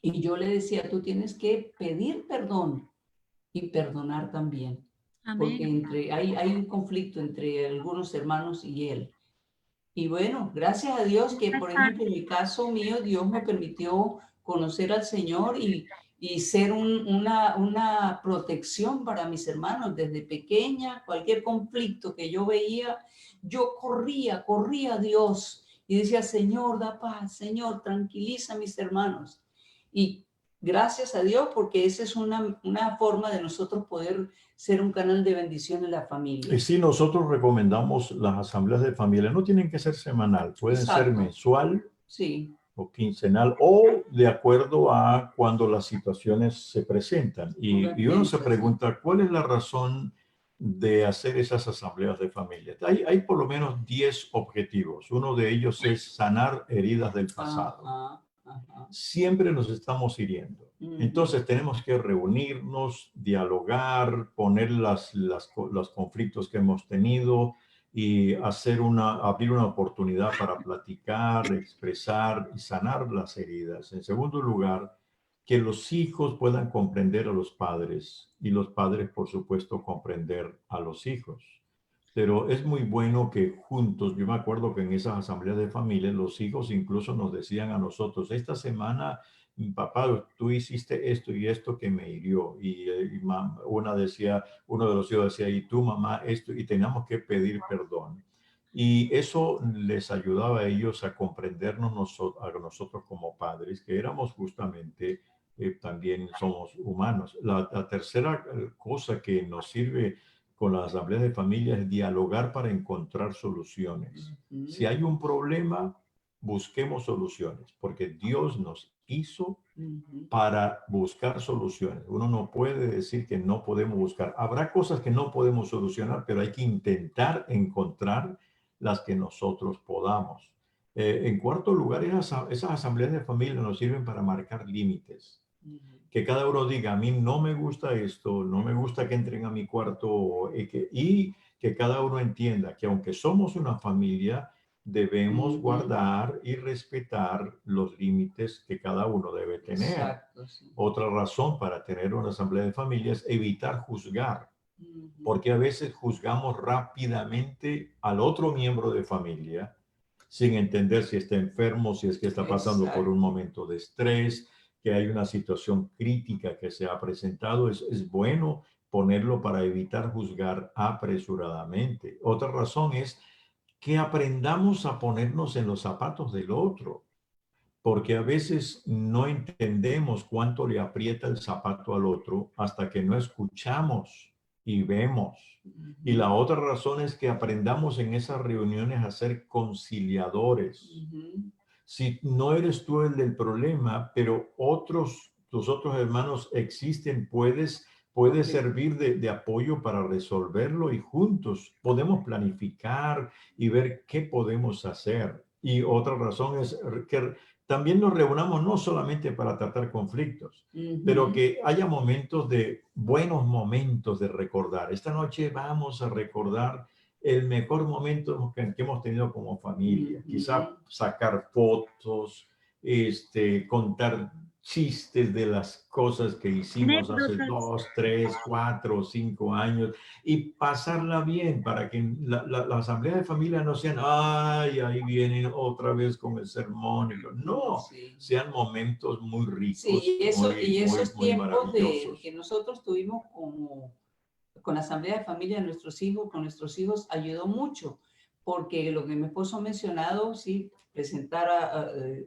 Y yo le decía, tú tienes que pedir perdón y perdonar también, porque hay un conflicto entre algunos hermanos y él. Y bueno, gracias a Dios que, por ejemplo, en el caso mío, Dios me permitió conocer al Señor y ser una protección para mis hermanos. Desde pequeña, cualquier conflicto que yo veía, yo corría a Dios y decía, Señor, da paz, Señor, tranquiliza a mis hermanos. Y gracias a Dios, porque esa es una forma de nosotros poder ser un canal de bendición en la familia. Y sí, nosotros recomendamos las asambleas de familia. No tienen que ser semanal, pueden ser mensual, sí, o quincenal, o de acuerdo a cuando las situaciones se presentan. Y uno se pregunta, ¿cuál es la razón de hacer esas asambleas de familia? Hay por lo menos 10 objetivos. Uno de ellos es sanar heridas del pasado. Siempre nos estamos hiriendo. Entonces tenemos que reunirnos, dialogar, poner los conflictos que hemos tenido y abrir una oportunidad para platicar, expresar y sanar las heridas. En segundo lugar, que los hijos puedan comprender a los padres y los padres, por supuesto, comprender a los hijos. Pero es muy bueno que juntos, yo me acuerdo que en esas asambleas de familia, los hijos incluso nos decían a nosotros, esta semana, papá, tú hiciste esto y esto que me hirió. Uno de los hijos decía, y tú, mamá, esto, y teníamos que pedir perdón. Y eso les ayudaba a ellos a comprendernos a nosotros como padres, que éramos justamente, también somos humanos. La tercera cosa que nos sirve con las asambleas de familia es dialogar para encontrar soluciones. Si hay un problema, busquemos soluciones, porque Dios nos hizo para buscar soluciones. Uno no puede decir que no podemos buscar. Habrá cosas que no podemos solucionar, pero hay que intentar encontrar las que nosotros podamos. En cuarto lugar, esas asambleas de familia nos sirven para marcar límites. Que cada uno diga, a mí no me gusta esto, no me gusta que entren a mi cuarto, y que cada uno entienda que aunque somos una familia, debemos guardar y respetar los límites que cada uno debe tener. Exacto, sí. Otra razón para tener una asamblea de familia es evitar juzgar, porque a veces juzgamos rápidamente al otro miembro de familia sin entender si está enfermo, si es que está pasando por un momento de estrés, que hay una situación crítica que se ha presentado. Es bueno ponerlo para evitar juzgar apresuradamente. Otra razón es que aprendamos a ponernos en los zapatos del otro, porque a veces no entendemos cuánto le aprieta el zapato al otro hasta que no escuchamos y vemos. Y la otra razón es que aprendamos en esas reuniones a ser conciliadores. Si no eres tú el del problema, pero tus otros hermanos existen, puedes servir de apoyo para resolverlo, y juntos podemos planificar y ver qué podemos hacer. Y otra razón es que también nos reunamos no solamente para tratar conflictos, pero que haya momentos de buenos momentos de recordar. Esta noche vamos a recordar el mejor momento que hemos tenido como familia. Quizá sacar fotos, contar chistes de las cosas que hicimos hace Anécdotas. 2, 3, 4, 5 años y pasarla bien para que la asamblea de familia no sean, ay, ahí vienen otra vez con el sermón. No, Sí. sean momentos muy ricos, Sí, y esos muy tiempos maravillosos. que nosotros tuvimos con la asamblea de familia de nuestros hijos, con nuestros hijos, ayudó mucho, porque lo que mi esposo ha mencionado, sí, presentar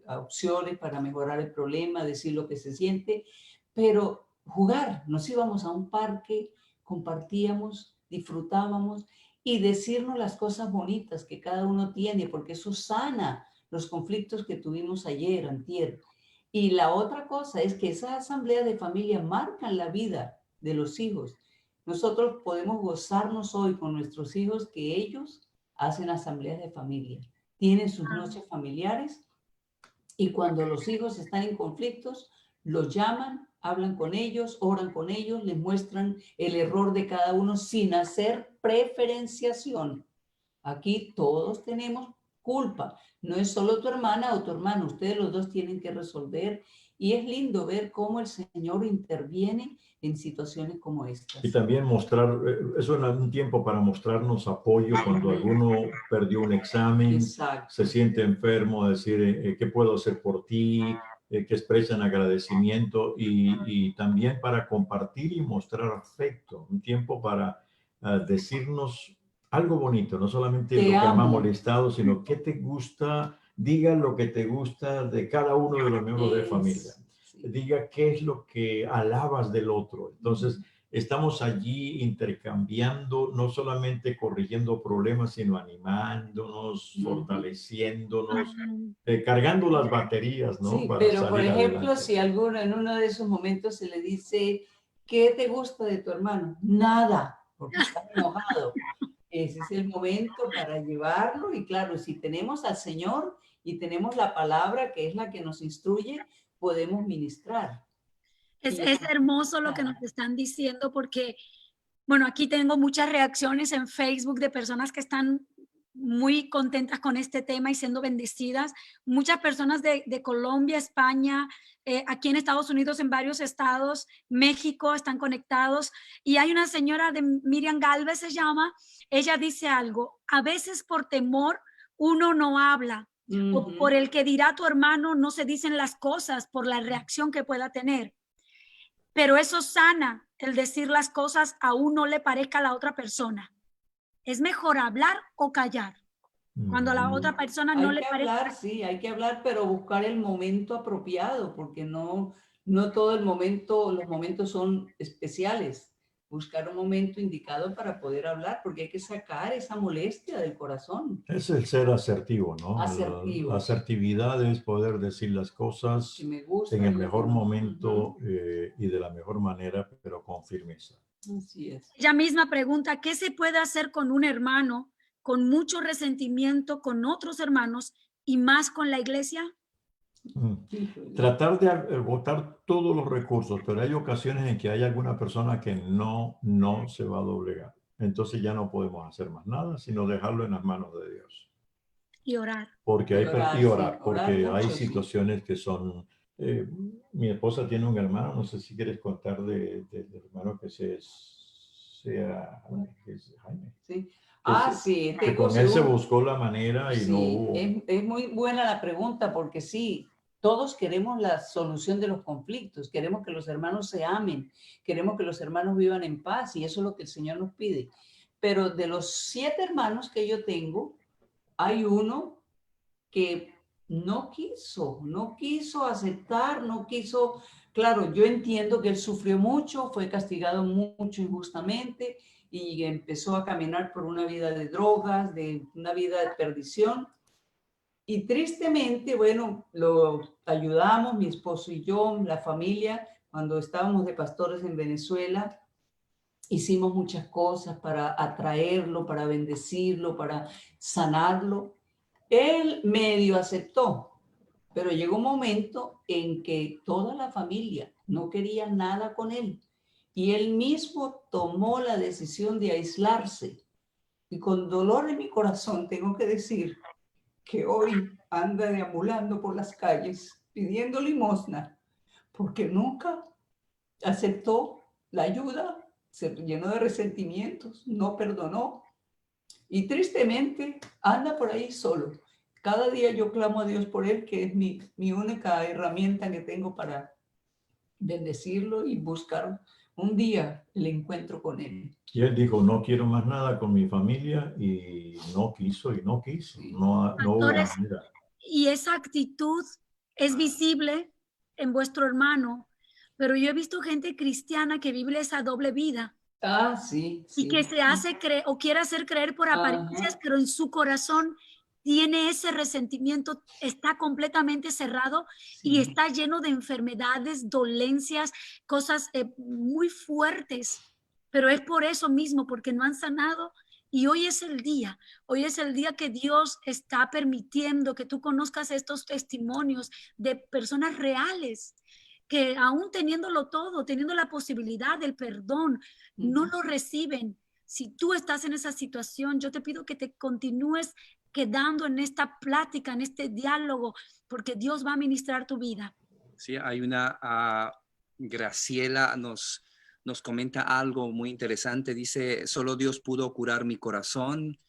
a opciones para mejorar el problema, decir lo que se siente, pero jugar, nos íbamos a un parque, compartíamos, disfrutábamos y decirnos las cosas bonitas que cada uno tiene, porque eso sana los conflictos que tuvimos ayer, antier. Y la otra cosa es que esas asambleas de familia marcan la vida de los hijos. Nosotros podemos gozarnos hoy con nuestros hijos que ellos hacen asambleas de familia, tienen sus noches familiares y cuando los hijos están en conflictos, los llaman, hablan con ellos, oran con ellos, les muestran el error de cada uno sin hacer preferenciación. Aquí todos tenemos culpa. No es solo tu hermana o tu hermano. Ustedes los dos tienen que resolver. Y es lindo ver cómo el Señor interviene en situaciones como estas. Y también mostrar, eso es un tiempo para mostrarnos apoyo cuando alguno perdió un examen, Exacto. se siente enfermo, decir, ¿qué puedo hacer por ti? Que expresan agradecimiento y también para compartir y mostrar afecto. Un tiempo para decirnos algo bonito, no solamente Te lo que amo. ha molestado, sino qué te gusta, diga lo que te gusta de cada uno de los miembros de familia. Diga qué es lo que alabas del otro. Entonces, estamos allí intercambiando, no solamente corrigiendo problemas, sino animándonos, fortaleciéndonos, cargando las baterías, ¿no? Sí, Para pero por salir ejemplo, adelante. si alguno en uno de esos momentos se le dice, ¿qué te gusta de tu hermano? Nada, porque está enojado. Ese es el momento para llevarlo y claro, si tenemos al Señor y tenemos la palabra que es la que nos instruye, podemos ministrar. Es hermoso lo que nos están diciendo porque, bueno, aquí tengo muchas reacciones en Facebook de personas que están muy contentas con este tema y siendo bendecidas. Muchas personas de Colombia, España, aquí en Estados Unidos, en varios estados, México, están conectados. Y hay una señora de Miriam Galvez, se llama, ella dice algo, a veces por temor uno no habla, o por el que dirá tu hermano no se dicen las cosas por la reacción que pueda tener. Pero eso sana, el decir las cosas aún no le parezca a la otra persona. Es mejor hablar o callar. Cuando a la otra persona no le parezca. Hablar, sí, hay que hablar, pero buscar el momento apropiado, porque no todo el momento, los momentos son especiales. Buscar un momento indicado para poder hablar, porque hay que sacar esa molestia del corazón. Es el ser asertivo, ¿no? Asertivo. La asertividad es poder decir las cosas Si me gusta, en el mejor momento y de la mejor manera, pero con firmeza. Así es. Ella misma pregunta, ¿qué se puede hacer con un hermano con mucho resentimiento con otros hermanos y más con la iglesia? Tratar de agotar todos los recursos, pero hay ocasiones en que hay alguna persona que no se va a doblegar. Entonces ya no podemos hacer más nada, sino dejarlo en las manos de Dios. Y orar. Porque hay mucho, situaciones que son... mi esposa tiene un hermano, no sé si quieres contar del hermano que sea Jaime. Sí. Sí, que con él se buscó la manera y sí, no hubo. Es muy buena la pregunta porque sí, todos queremos la solución de los conflictos, queremos que los hermanos se amen, queremos que los hermanos vivan en paz y eso es lo que el Señor nos pide. Pero de los 7 hermanos que yo tengo, hay uno que no quiso aceptar, no quiso. Claro, yo entiendo que él sufrió mucho, fue castigado mucho injustamente y empezó a caminar por una vida de drogas, de una vida de perdición. Y tristemente, bueno, lo ayudamos, mi esposo y yo, la familia, cuando estábamos de pastores en Venezuela, hicimos muchas cosas para atraerlo, para bendecirlo, para sanarlo. Él medio aceptó, Pero llegó un momento en que toda la familia no quería nada con él. Y él mismo tomó la decisión de aislarse. Y con dolor en mi corazón tengo que decir que hoy anda deambulando por las calles pidiendo limosna, porque nunca aceptó la ayuda, se llenó de resentimientos, no perdonó y tristemente anda por ahí solo. Cada día yo clamo a Dios por él, que es mi única herramienta que tengo para bendecirlo y buscar un día el encuentro con él. Y él dijo, no quiero más nada con mi familia, y no quiso y no quiso. No hubo Pastores, manera. y esa actitud es visible en vuestro hermano, pero yo he visto gente cristiana que vive esa doble vida. Ah, sí, Y que sí. se hace creer o quiere hacer creer por apariencias, Ajá. pero en su corazón tiene ese resentimiento, está completamente cerrado y Sí. está lleno de enfermedades, dolencias, cosas muy fuertes. Pero es por eso mismo, porque no han sanado. Y hoy es el día que Dios está permitiendo que tú conozcas estos testimonios de personas reales que aún teniéndolo todo, teniendo la posibilidad del perdón, no lo reciben. Si tú estás en esa situación, yo te pido que te continúes quedando en esta plática, en este diálogo, porque Dios va a ministrar tu vida. Sí, hay Graciela nos comenta algo muy interesante. Dice, solo Dios pudo curar mi corazón,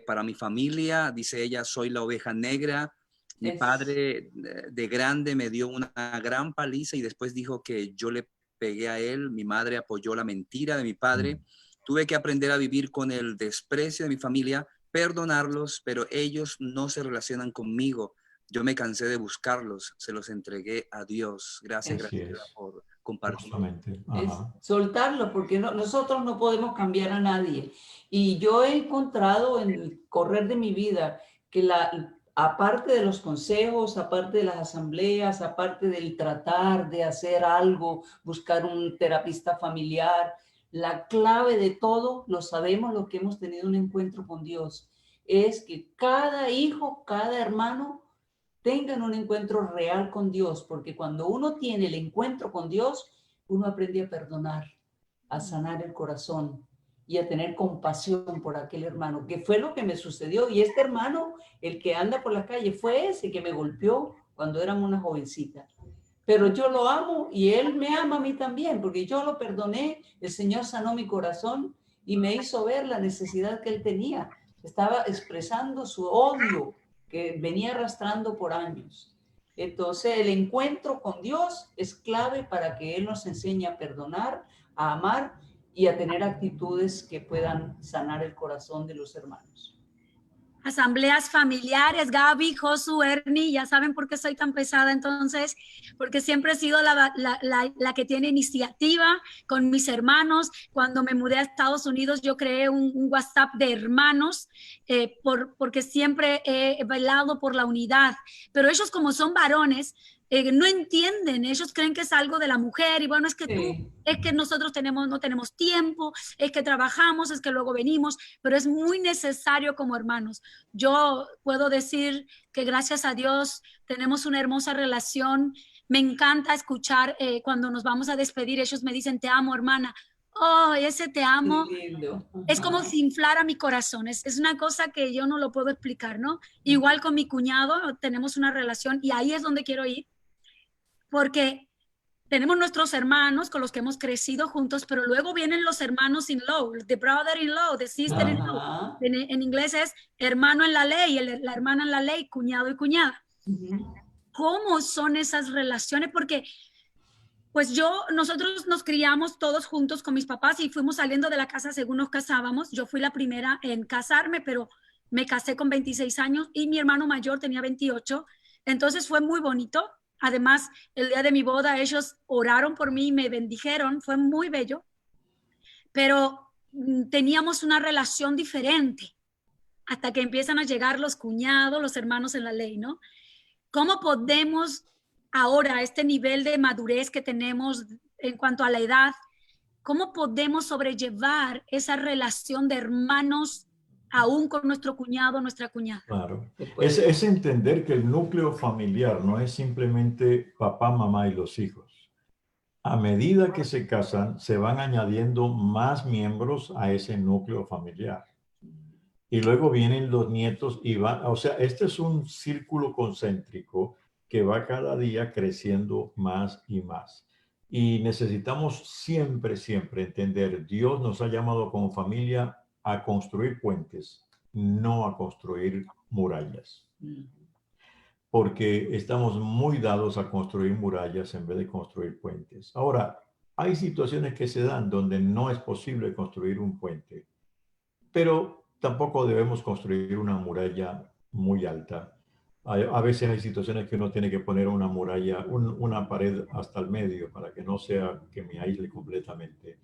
para mi familia. Dice ella, soy la oveja negra. Mi padre de grande me dio una gran paliza y después dijo que yo le pegué a él. Mi madre apoyó la mentira de mi padre. Tuve que aprender a vivir con el desprecio de mi familia, perdonarlos, pero ellos no se relacionan conmigo. Yo me cansé de buscarlos, se los entregué a Dios. Gracias, Graciela, por compartir. Es soltarlo, porque nosotros no podemos cambiar a nadie. Y yo he encontrado en el correr de mi vida que aparte de los consejos, aparte de las asambleas, aparte del tratar de hacer algo, buscar un terapista familiar, la clave de todo, lo sabemos, lo que hemos tenido un encuentro con Dios, es que cada hijo, cada hermano tengan un encuentro real con Dios, porque cuando uno tiene el encuentro con Dios, uno aprende a perdonar, a sanar el corazón y a tener compasión por aquel hermano, que fue lo que me sucedió. Y este hermano, el que anda por la calle, fue ese que me golpeó cuando era una jovencita. Pero yo lo amo y él me ama a mí también, porque yo lo perdoné, el Señor sanó mi corazón y me hizo ver la necesidad que él tenía. Estaba expresando su odio que venía arrastrando por años. Entonces, el encuentro con Dios es clave para que Él nos enseñe a perdonar, a amar y a tener actitudes que puedan sanar el corazón de los hermanos. Asambleas familiares, Gaby, Josu, Ernie, ya saben por qué soy tan pesada entonces, porque siempre he sido la que tiene iniciativa con mis hermanos. Cuando me mudé a Estados Unidos, yo creé un WhatsApp de hermanos, porque siempre he velado por la unidad, pero ellos como son varones, no entienden, ellos creen que es algo de la mujer y bueno, es que tú, es que nosotros no tenemos tiempo, es que trabajamos, es que luego venimos, pero es muy necesario como hermanos. Yo puedo decir que gracias a Dios tenemos una hermosa relación. Me encanta escuchar cuando nos vamos a despedir, ellos me dicen, te amo, hermana. Oh, ese te amo. Es como si inflara mi corazón. Es una cosa que yo no lo puedo explicar, ¿no? Igual con mi cuñado tenemos una relación y ahí es donde quiero ir. Porque tenemos nuestros hermanos con los que hemos crecido juntos, pero luego vienen los hermanos in-law, the brother-in-law, the sister-in-law. En inglés es hermano en la ley, la hermana en la ley, cuñado y cuñada. ¿Cómo son esas relaciones? Porque pues nosotros nos criamos todos juntos con mis papás y fuimos saliendo de la casa según nos casábamos. Yo fui la primera en casarme, pero me casé con 26 años y mi hermano mayor tenía 28. Entonces fue muy bonito. Además, el día de mi boda, ellos oraron por mí y me bendijeron. Fue muy bello. Pero teníamos una relación diferente hasta que empiezan a llegar los cuñados, los hermanos en la ley, ¿no? ¿Cómo podemos ahora, a este nivel de madurez que tenemos en cuanto a la edad, cómo podemos sobrellevar esa relación de hermanos aún con nuestro cuñado, nuestra cuñada. Claro. Después, Es entender que el núcleo familiar no es simplemente papá, mamá y los hijos. A medida que se casan, se van añadiendo más miembros a ese núcleo familiar. Y luego vienen los nietos y van, o sea, este es un círculo concéntrico que va cada día creciendo más y más. Y necesitamos siempre, siempre entender, Dios nos ha llamado como familia a construir puentes, no a construir murallas, porque estamos muy dados a construir murallas en vez de construir puentes. Ahora, hay situaciones que se dan donde no es posible construir un puente, pero tampoco debemos construir una muralla muy alta. A veces hay situaciones que uno tiene que poner una muralla, una pared hasta el medio para que no sea que me aísle completamente.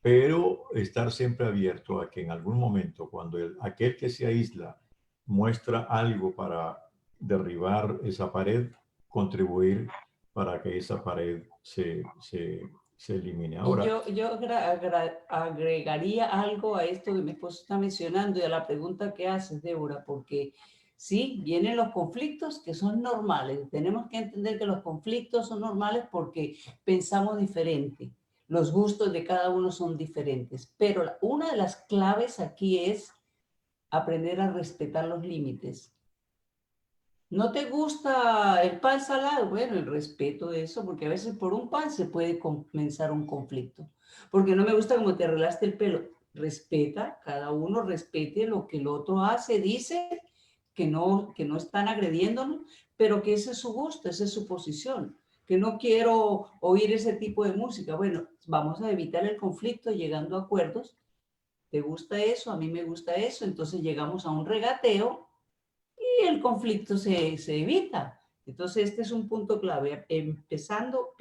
Pero estar siempre abierto a que en algún momento, cuando aquel que se aísla muestra algo para derribar esa pared, contribuir para que esa pared se elimine. y Ahora, yo agregaría algo a esto que mi esposo está mencionando y a la pregunta que haces, Débora, porque sí, vienen los conflictos que son normales. Tenemos que entender que los conflictos son normales porque pensamos diferente. Los gustos de cada uno son diferentes. Pero una de las claves aquí es aprender a respetar los límites. ¿No te gusta el pan salado? Bueno, el respeto de eso, porque a veces por un pan se puede comenzar un conflicto. Porque no me gusta cómo te arreglaste el pelo. Respeta, cada uno respete lo que el otro hace, dice, que no están agrediéndonos, pero que ese es su gusto, esa es su posición. Que no quiero oír ese tipo de música. Bueno, vamos a evitar el conflicto llegando a acuerdos. ¿Te gusta eso? A mí me gusta eso. Entonces llegamos a un regateo y el conflicto se evita. Entonces, este es un punto clave, pensando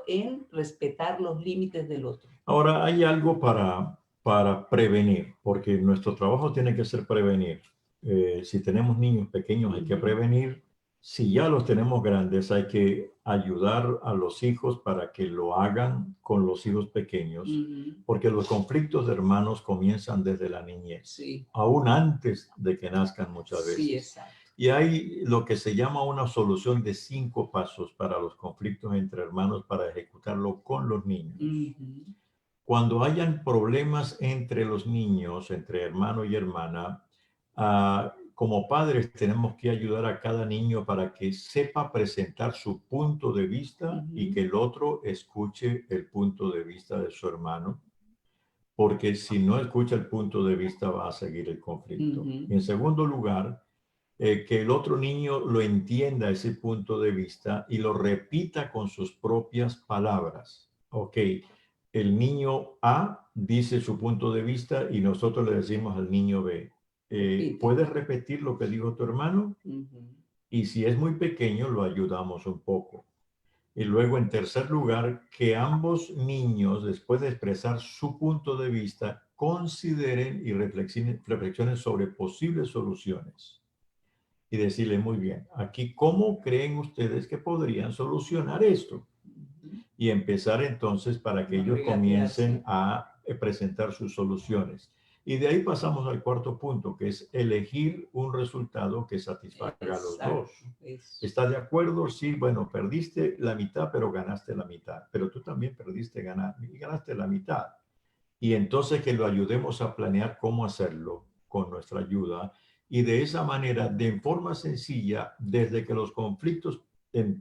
en respetar los límites del otro. ahora hay algo para prevenir, porque nuestro trabajo tiene que ser prevenir. Si tenemos niños pequeños hay que prevenir. Si ya los tenemos grandes, hay que ayudar a los hijos para que lo hagan con los hijos pequeños, porque los conflictos de hermanos comienzan desde la niñez, Sí. aún antes de que nazcan muchas veces. Sí, exacto. Y hay lo que se llama una solución de 5 pasos para los conflictos entre hermanos para ejecutarlo con los niños. Cuando hayan problemas entre los niños, entre hermano y hermana, como padres tenemos que ayudar a cada niño para que sepa presentar su punto de vista y que el otro escuche el punto de vista de su hermano, porque si no escucha el punto de vista va a seguir el conflicto. Y en segundo lugar, que el otro niño lo entienda ese punto de vista y lo repita con sus propias palabras. Ok, el niño A dice su punto de vista y nosotros le decimos al niño B, ¿puedes repetir lo que dijo tu hermano? Y si es muy pequeño, lo ayudamos un poco. Y luego, en tercer lugar, que ambos niños, después de expresar su punto de vista, consideren y reflexionen sobre posibles soluciones. Y decirle, muy bien, aquí, ¿cómo creen ustedes que podrían solucionar esto? Y empezar entonces para que ellos comiencen a presentar sus soluciones. Y de ahí pasamos al cuarto punto, que es elegir un resultado que satisfaga a los dos. ¿Estás de acuerdo? Sí, bueno, perdiste la mitad, pero ganaste la mitad. Pero tú también perdiste y ganaste la mitad. Y entonces que lo ayudemos a planear cómo hacerlo con nuestra ayuda. Y de esa manera, de forma sencilla, desde que los conflictos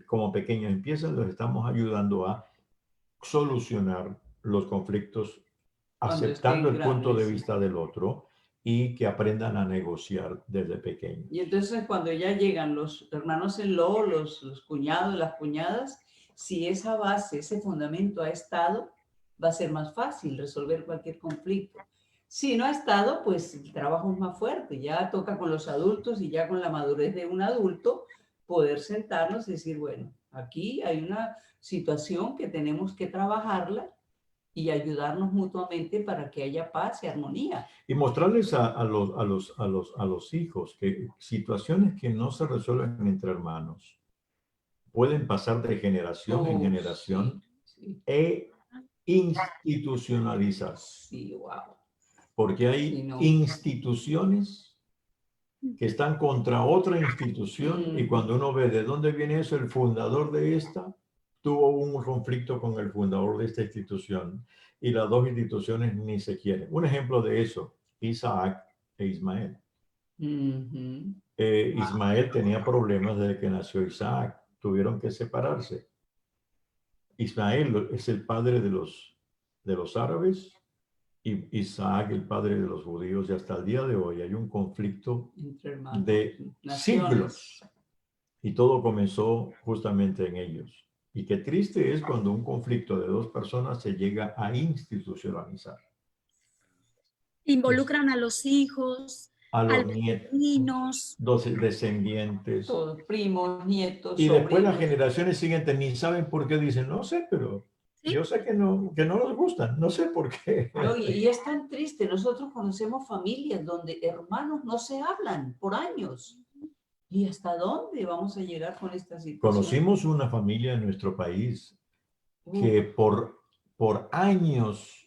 como pequeños empiezan, los estamos ayudando a solucionar los conflictos aceptando el punto de vista del otro y que aprendan a negociar desde pequeños. Y entonces cuando ya llegan los hermanos-in-law, los cuñados, las cuñadas, si esa base, ese fundamento ha estado, va a ser más fácil resolver cualquier conflicto. Si no ha estado, pues el trabajo es más fuerte. Ya toca con los adultos y ya con la madurez de un adulto poder sentarnos y decir, bueno, aquí hay una situación que tenemos que trabajarla y ayudarnos mutuamente para que haya paz y armonía. Y mostrarles a los hijos que situaciones que no se resuelven entre hermanos pueden pasar de generación en generación e institucionalizarse. Sí, wow. porque hay Sí, no. instituciones que están contra otra institución y cuando uno ve de dónde viene eso, el fundador de esta tuvo un conflicto con el fundador de esta institución y las dos instituciones ni se quieren. Un ejemplo de eso, Isaac e Ismael. Ismael tenía problemas desde que nació Isaac, tuvieron que separarse. Ismael es el padre de los árabes y Isaac el padre de los judíos, y hasta el día de hoy hay un conflicto de siglos y todo comenzó justamente en ellos. Y qué triste es cuando un conflicto de dos personas se llega a institucionalizar. Involucran a los hijos, A a los los nietos, niños. los descendientes. Todos, primos, nietos, Y después las sobrinos. generaciones siguientes ni saben por qué, dicen, no sé, pero ¿Sí? yo sé que no les gustan, no sé por qué. No, y es tan triste. Nosotros conocemos familias donde hermanos no se hablan por años. ¿Y hasta dónde vamos a llegar con esta situación? Conocimos una familia en nuestro país que por años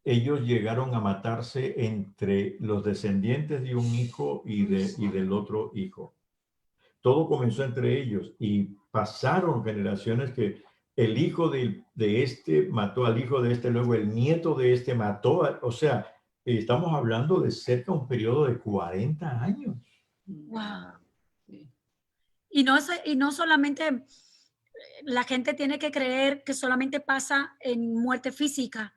ellos llegaron a matarse entre los descendientes de un hijo y del otro hijo. Todo comenzó entre ellos y pasaron generaciones que el hijo de este mató al hijo de este, luego el nieto de este mató, o sea, estamos hablando de cerca de un periodo de 40 años. Wow. Y no solamente la gente tiene que creer que solamente pasa en muerte física,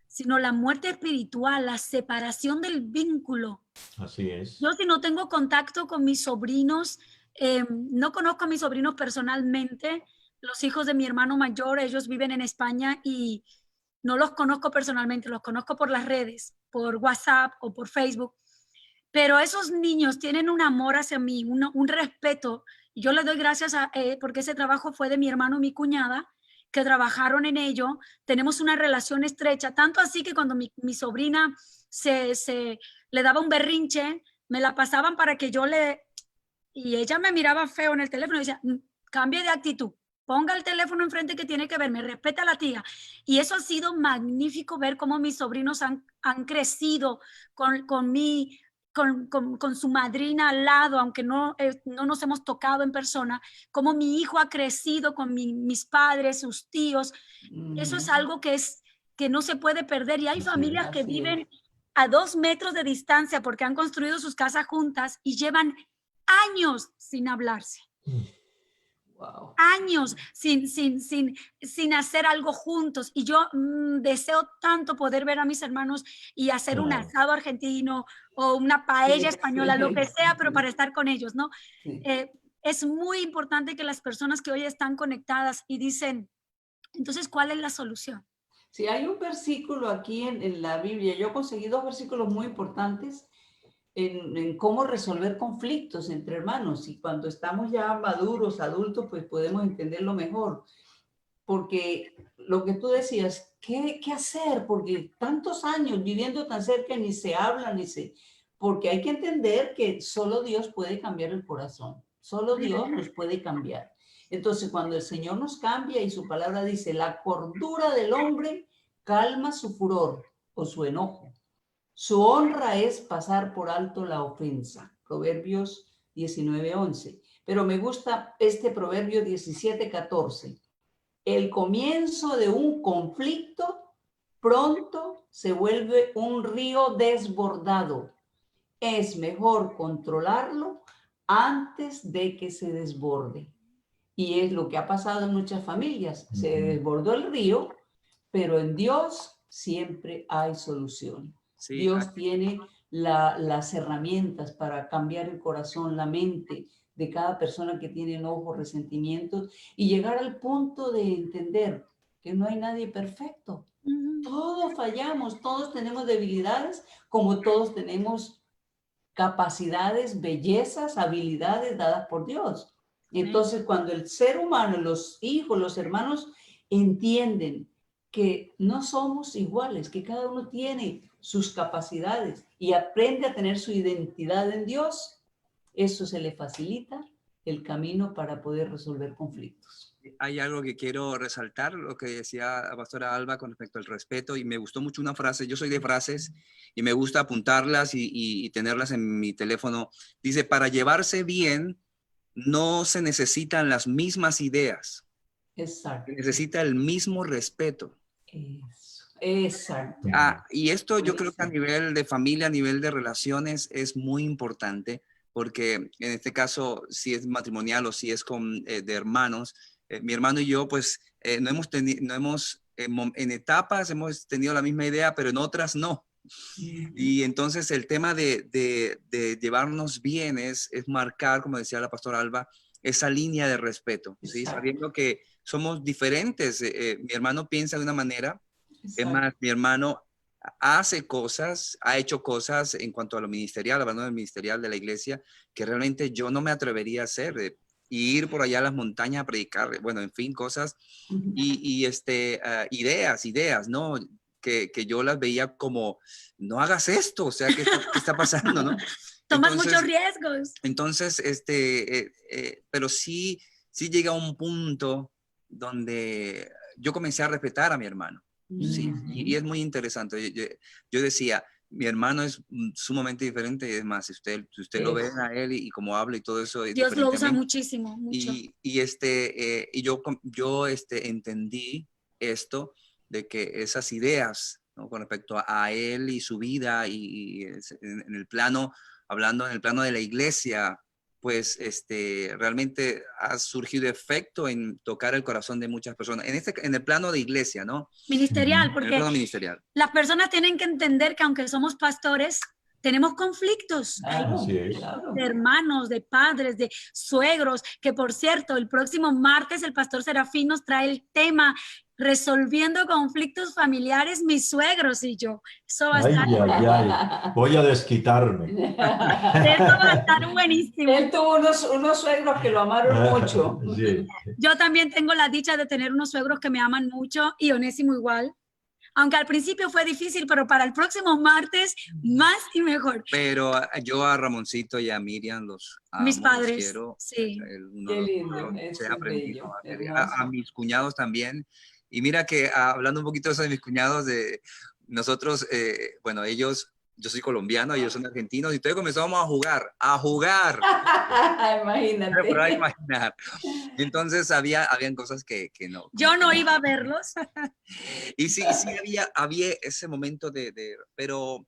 sino la muerte espiritual, la separación del vínculo. Así es. Yo si no tengo contacto con mis sobrinos, no conozco a mis sobrinos personalmente, los hijos de mi hermano mayor, ellos viven en España y no los conozco personalmente, los conozco por las redes, por WhatsApp o por Facebook, pero esos niños tienen un amor hacia mí, un respeto. Yo les doy gracias porque ese trabajo fue de mi hermano y mi cuñada, que trabajaron en ello. Tenemos una relación estrecha, tanto así que cuando mi sobrina le daba un berrinche, me la pasaban para que y ella me miraba feo en el teléfono y decía, cambie de actitud, ponga el teléfono enfrente que tiene que ver, me respeta a la tía. Y eso ha sido magnífico ver cómo mis sobrinos han crecido con su madrina al lado, aunque no nos hemos tocado en persona, cómo mi hijo ha crecido con mis padres, sus tíos. Eso es algo que no se puede perder. Y hay familias que viven a 2 metros de distancia porque han construido sus casas juntas y llevan años sin hablarse. Wow. Años sin hacer algo juntos. Y yo deseo tanto poder ver a mis hermanos y hacer un asado argentino o una paella española, lo que sea, pero para estar con ellos, ¿no? Sí. Es muy importante que las personas que hoy están conectadas y dicen, entonces, ¿cuál es la solución? Sí, hay un versículo aquí en la Biblia. Yo conseguí 2 versículos muy importantes en cómo resolver conflictos entre hermanos. Y cuando estamos ya maduros, adultos, pues podemos entenderlo mejor. Porque lo que tú decías, ¿qué hacer? Porque tantos años viviendo tan cerca ni se habla, porque hay que entender que solo Dios puede cambiar el corazón. Solo Dios nos puede cambiar. Entonces, cuando el Señor nos cambia y su palabra dice, la cordura del hombre calma su furor o su enojo. Su honra es pasar por alto la ofensa. Proverbios 19:11. Pero me gusta este proverbio 17:14. El comienzo de un conflicto pronto se vuelve un río desbordado. Es mejor controlarlo antes de que se desborde. Y es lo que ha pasado en muchas familias. Se desbordó el río, pero en Dios siempre hay solución. Sí, Dios tiene las herramientas para cambiar el corazón, la mente de cada persona que tiene enojos, resentimientos y llegar al punto de entender que no hay nadie perfecto. Todos fallamos, todos tenemos debilidades, como todos tenemos capacidades, bellezas, habilidades dadas por Dios. Entonces, cuando el ser humano, los hijos, los hermanos entienden que no somos iguales, que cada uno tiene sus capacidades y aprende a tener su identidad en Dios, eso se le facilita el camino para poder resolver conflictos. Hay algo que quiero resaltar, lo que decía la pastora Alba con respecto al respeto, y me gustó mucho una frase. Yo soy de frases y me gusta apuntarlas y tenerlas en mi teléfono. Dice, para llevarse bien no se necesitan las mismas ideas, Exacto. se necesita el mismo respeto. Eso. Exacto. Y esto yo creo que a Buenísimo. nivel de familia, a nivel de relaciones es muy importante, porque en este caso, si es matrimonial o si es de hermanos, mi hermano y yo, pues no hemos en etapas hemos tenido la misma idea, pero en otras no. Y entonces el tema de llevarnos bien es marcar, como decía la pastora Alba, esa línea de respeto, ¿sí? Sabiendo que somos diferentes. Mi hermano piensa de una manera, es más, mi hermano hace cosas, ha hecho cosas en cuanto a lo ministerial, hablando del ministerial de la iglesia, que realmente yo no me atrevería a hacer, y ir por allá a las montañas a predicar, bueno, en fin, cosas, ideas, ¿no? Que yo las veía como, no hagas esto, o sea, ¿qué está pasando, no? Tomas muchos riesgos. Entonces, pero sí llega un punto donde yo comencé a respetar a mi hermano. Sí, y es muy interesante. Yo decía, mi hermano es sumamente diferente, y es más, si usted lo ve a él y como habla y todo eso. Dios lo usa muchísimo, mucho. Y yo entendí esto, de que esas ideas, ¿no? Con respecto a él y su vida y en el plano, hablando en el plano de la iglesia, pues realmente ha surgido efecto en tocar el corazón de muchas personas. En el plano de iglesia, ¿no? Ministerial, En el porque plano ministerial. las personas tienen que entender que aunque somos pastores, tenemos conflictos. Así es. De hermanos, de padres, de suegros, que por cierto, el próximo martes el pastor Serafín nos trae el tema resolviendo conflictos familiares, mis suegros y yo. Eso va a estar... Ay. Voy a desquitarme. Eso va a estar buenísimo. Él tuvo unos suegros que lo amaron mucho. Sí. Yo también tengo la dicha de tener unos suegros que me aman mucho y Onésimo igual. Aunque al principio fue difícil, pero para el próximo martes, más y mejor. Pero yo a Ramoncito y a Miriam los amo, mis padres, los quiero. sí. Qué lindo, se eso ha es aprendido bello, a mis cuñados también. Y mira que hablando un poquito de eso de mis cuñados, de nosotros, bueno, ellos, yo soy colombiano, ellos son argentinos, y entonces comenzamos a jugar. Imagínate. Pero a imaginar. Y entonces habían cosas que no. Yo no iba a verlos. Y sí había ese momento pero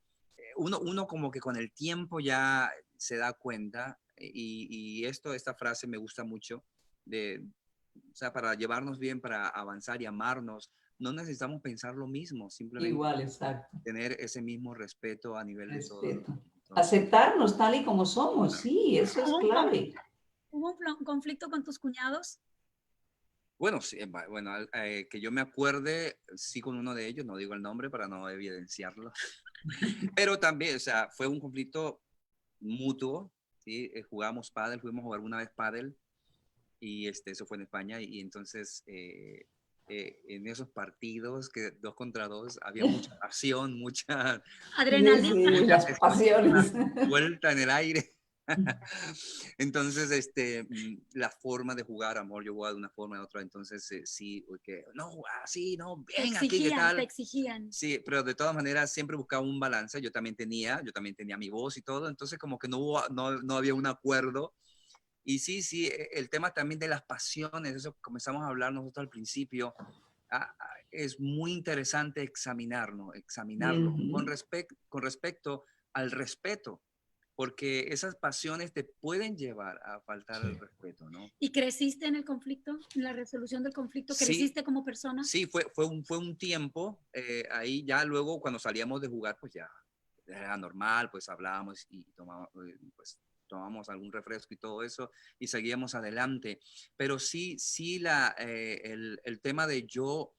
uno como que con el tiempo ya se da cuenta, y esta frase me gusta mucho, o sea, para llevarnos bien, para avanzar y amarnos, no necesitamos pensar lo mismo, simplemente igual, exacto. tener ese mismo respeto a nivel de todo. Entonces, aceptarnos tal y como somos, sí, eso es clave. ¿Hubo un conflicto con tus cuñados? Bueno, sí, bueno, que yo me acuerde, sí, con uno de ellos, no digo el nombre para no evidenciarlo, pero también, o sea, fue un conflicto mutuo, ¿sí? Jugamos pádel, fuimos a jugar una vez pádel, y eso fue en España, y entonces en esos partidos, que 2 contra 2, había mucha pasión, mucha adrenalina, sí, las pasiones, vuelta en el aire. Entonces, la forma de jugar, amor, yo jugaba de una forma, de otra, entonces sí, que no, así, no, ven aquí, ¿qué tal? Te exigían. Sí, pero de todas maneras siempre buscaba un balance. Yo también tenía mi voz y todo, entonces como que no había un acuerdo. Y sí, el tema también de las pasiones, eso comenzamos a hablar nosotros al principio, es muy interesante examinarlo con respecto al respeto, porque esas pasiones te pueden llevar a faltar el respeto, ¿no? ¿Y creciste en el conflicto, en la resolución del conflicto? ¿Creciste como persona? Sí, fue un tiempo, ahí ya luego cuando salíamos de jugar, pues ya era normal, pues hablábamos y tomamos algún refresco y todo eso, y seguíamos adelante. Pero sí el tema de yo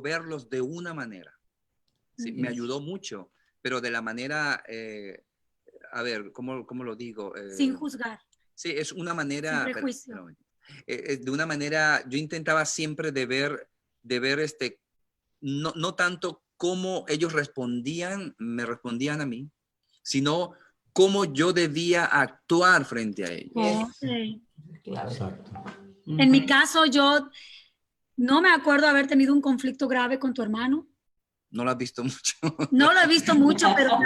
verlos de una manera, sí, me ayudó mucho, pero de la manera, a ver, ¿cómo lo digo? Sin juzgar. Sí, es una manera... Sin prejuicio. De una manera, yo intentaba siempre de ver no tanto cómo ellos me respondían a mí, sino cómo yo debía actuar frente a ellos. Okay. Claro. Exacto. En mi caso, yo no me acuerdo haber tenido un conflicto grave con tu hermano. No lo has visto mucho. No lo he visto mucho, pero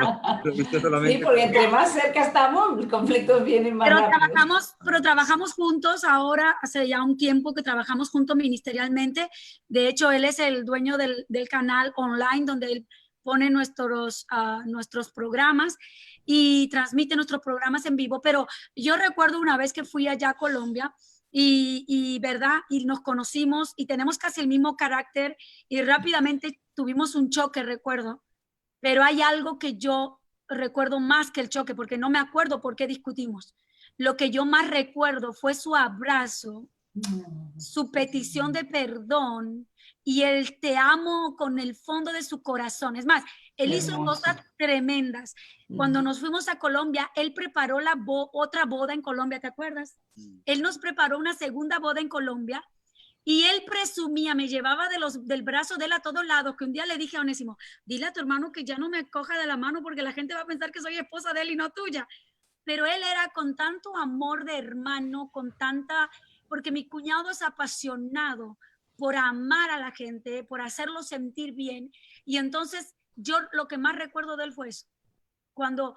Lo he visto Sí, solamente. porque entre más cerca estamos, los conflictos vienen más rápido. trabajamos juntos ahora, hace ya un tiempo que trabajamos juntos ministerialmente. De hecho, él es el dueño del canal online donde él pone nuestros programas y transmite nuestros programas en vivo. Pero yo recuerdo una vez que fui allá a Colombia ¿verdad? Y nos conocimos y tenemos casi el mismo carácter y rápidamente tuvimos un choque, recuerdo. Pero hay algo que yo recuerdo más que el choque, porque no me acuerdo por qué discutimos. Lo que yo más recuerdo fue su abrazo, su petición de perdón y el te amo con el fondo de su corazón. Es más, él hizo cosas tremendas. Cuando nos fuimos a Colombia, él preparó otra boda en Colombia, ¿te acuerdas? Él nos preparó una segunda boda en Colombia y él presumía, me llevaba del brazo de él a todos lados, que un día le dije a Onésimo, dile a tu hermano que ya no me coja de la mano porque la gente va a pensar que soy esposa de él y no tuya. Pero él era con tanto amor de hermano, porque mi cuñado es apasionado por amar a la gente, por hacerlo sentir bien. Y entonces yo lo que más recuerdo de él fue eso. Cuando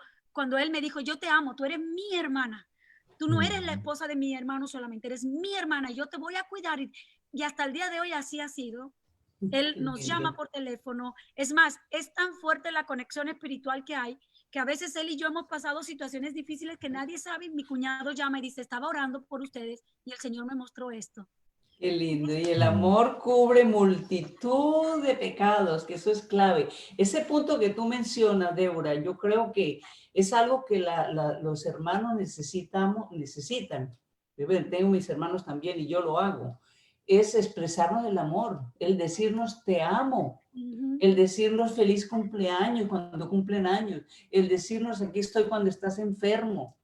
él me dijo, yo te amo, tú eres mi hermana. Tú no eres la esposa de mi hermano solamente, eres mi hermana, yo te voy a cuidar. Y hasta el día de hoy así ha sido. Él nos llama por teléfono. Es más, es tan fuerte la conexión espiritual que hay, que a veces él y yo hemos pasado situaciones difíciles que nadie sabe. Mi cuñado llama y dice, estaba orando por ustedes y el Señor me mostró esto. Qué lindo. Y el amor cubre multitud de pecados, que eso es clave. Ese punto que tú mencionas, Débora, yo creo que es algo que los hermanos necesitan. Yo tengo mis hermanos también y yo lo hago. Es expresarnos el amor, el decirnos te amo, el decirnos feliz cumpleaños cuando cumplen años, el decirnos aquí estoy cuando estás enfermo.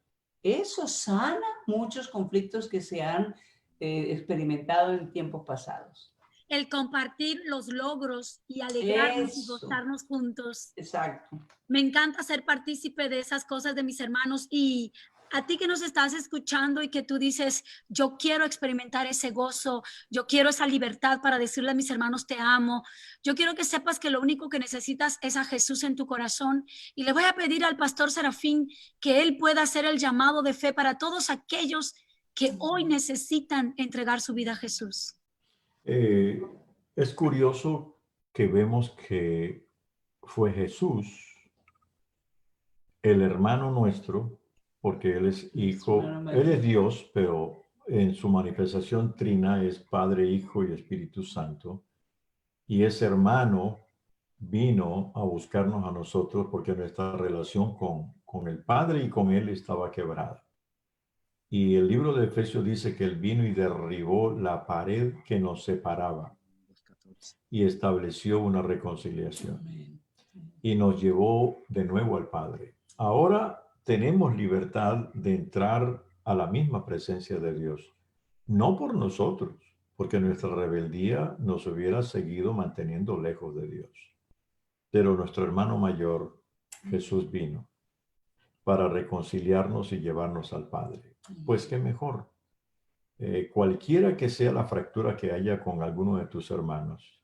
Eso sana muchos conflictos que se han experimentado en tiempos pasados. El compartir los logros y alegrarnos y gozarnos juntos. Exacto. Me encanta ser partícipe de esas cosas de mis hermanos. Y a ti que nos estás escuchando y que tú dices, yo quiero experimentar ese gozo, yo quiero esa libertad para decirle a mis hermanos te amo, yo quiero que sepas que lo único que necesitas es a Jesús en tu corazón. Y le voy a pedir al pastor Serafín que él pueda hacer el llamado de fe para todos aquellos que hoy necesitan entregar su vida a Jesús. Es curioso que vemos que fue Jesús, el hermano nuestro, porque Él es hijo, Él es Dios, pero en su manifestación trina es Padre, Hijo y Espíritu Santo. Y ese hermano vino a buscarnos a nosotros porque nuestra relación con el Padre y con Él estaba quebrada. Y el libro de Efesios dice que Él vino y derribó la pared que nos separaba y estableció una reconciliación. Y nos llevó de nuevo al Padre. Ahora tenemos libertad de entrar a la misma presencia de Dios. No por nosotros, porque nuestra rebeldía nos hubiera seguido manteniendo lejos de Dios. Pero nuestro hermano mayor, Jesús, vino para reconciliarnos y llevarnos al Padre. Pues qué mejor. Cualquiera que sea la fractura que haya con alguno de tus hermanos,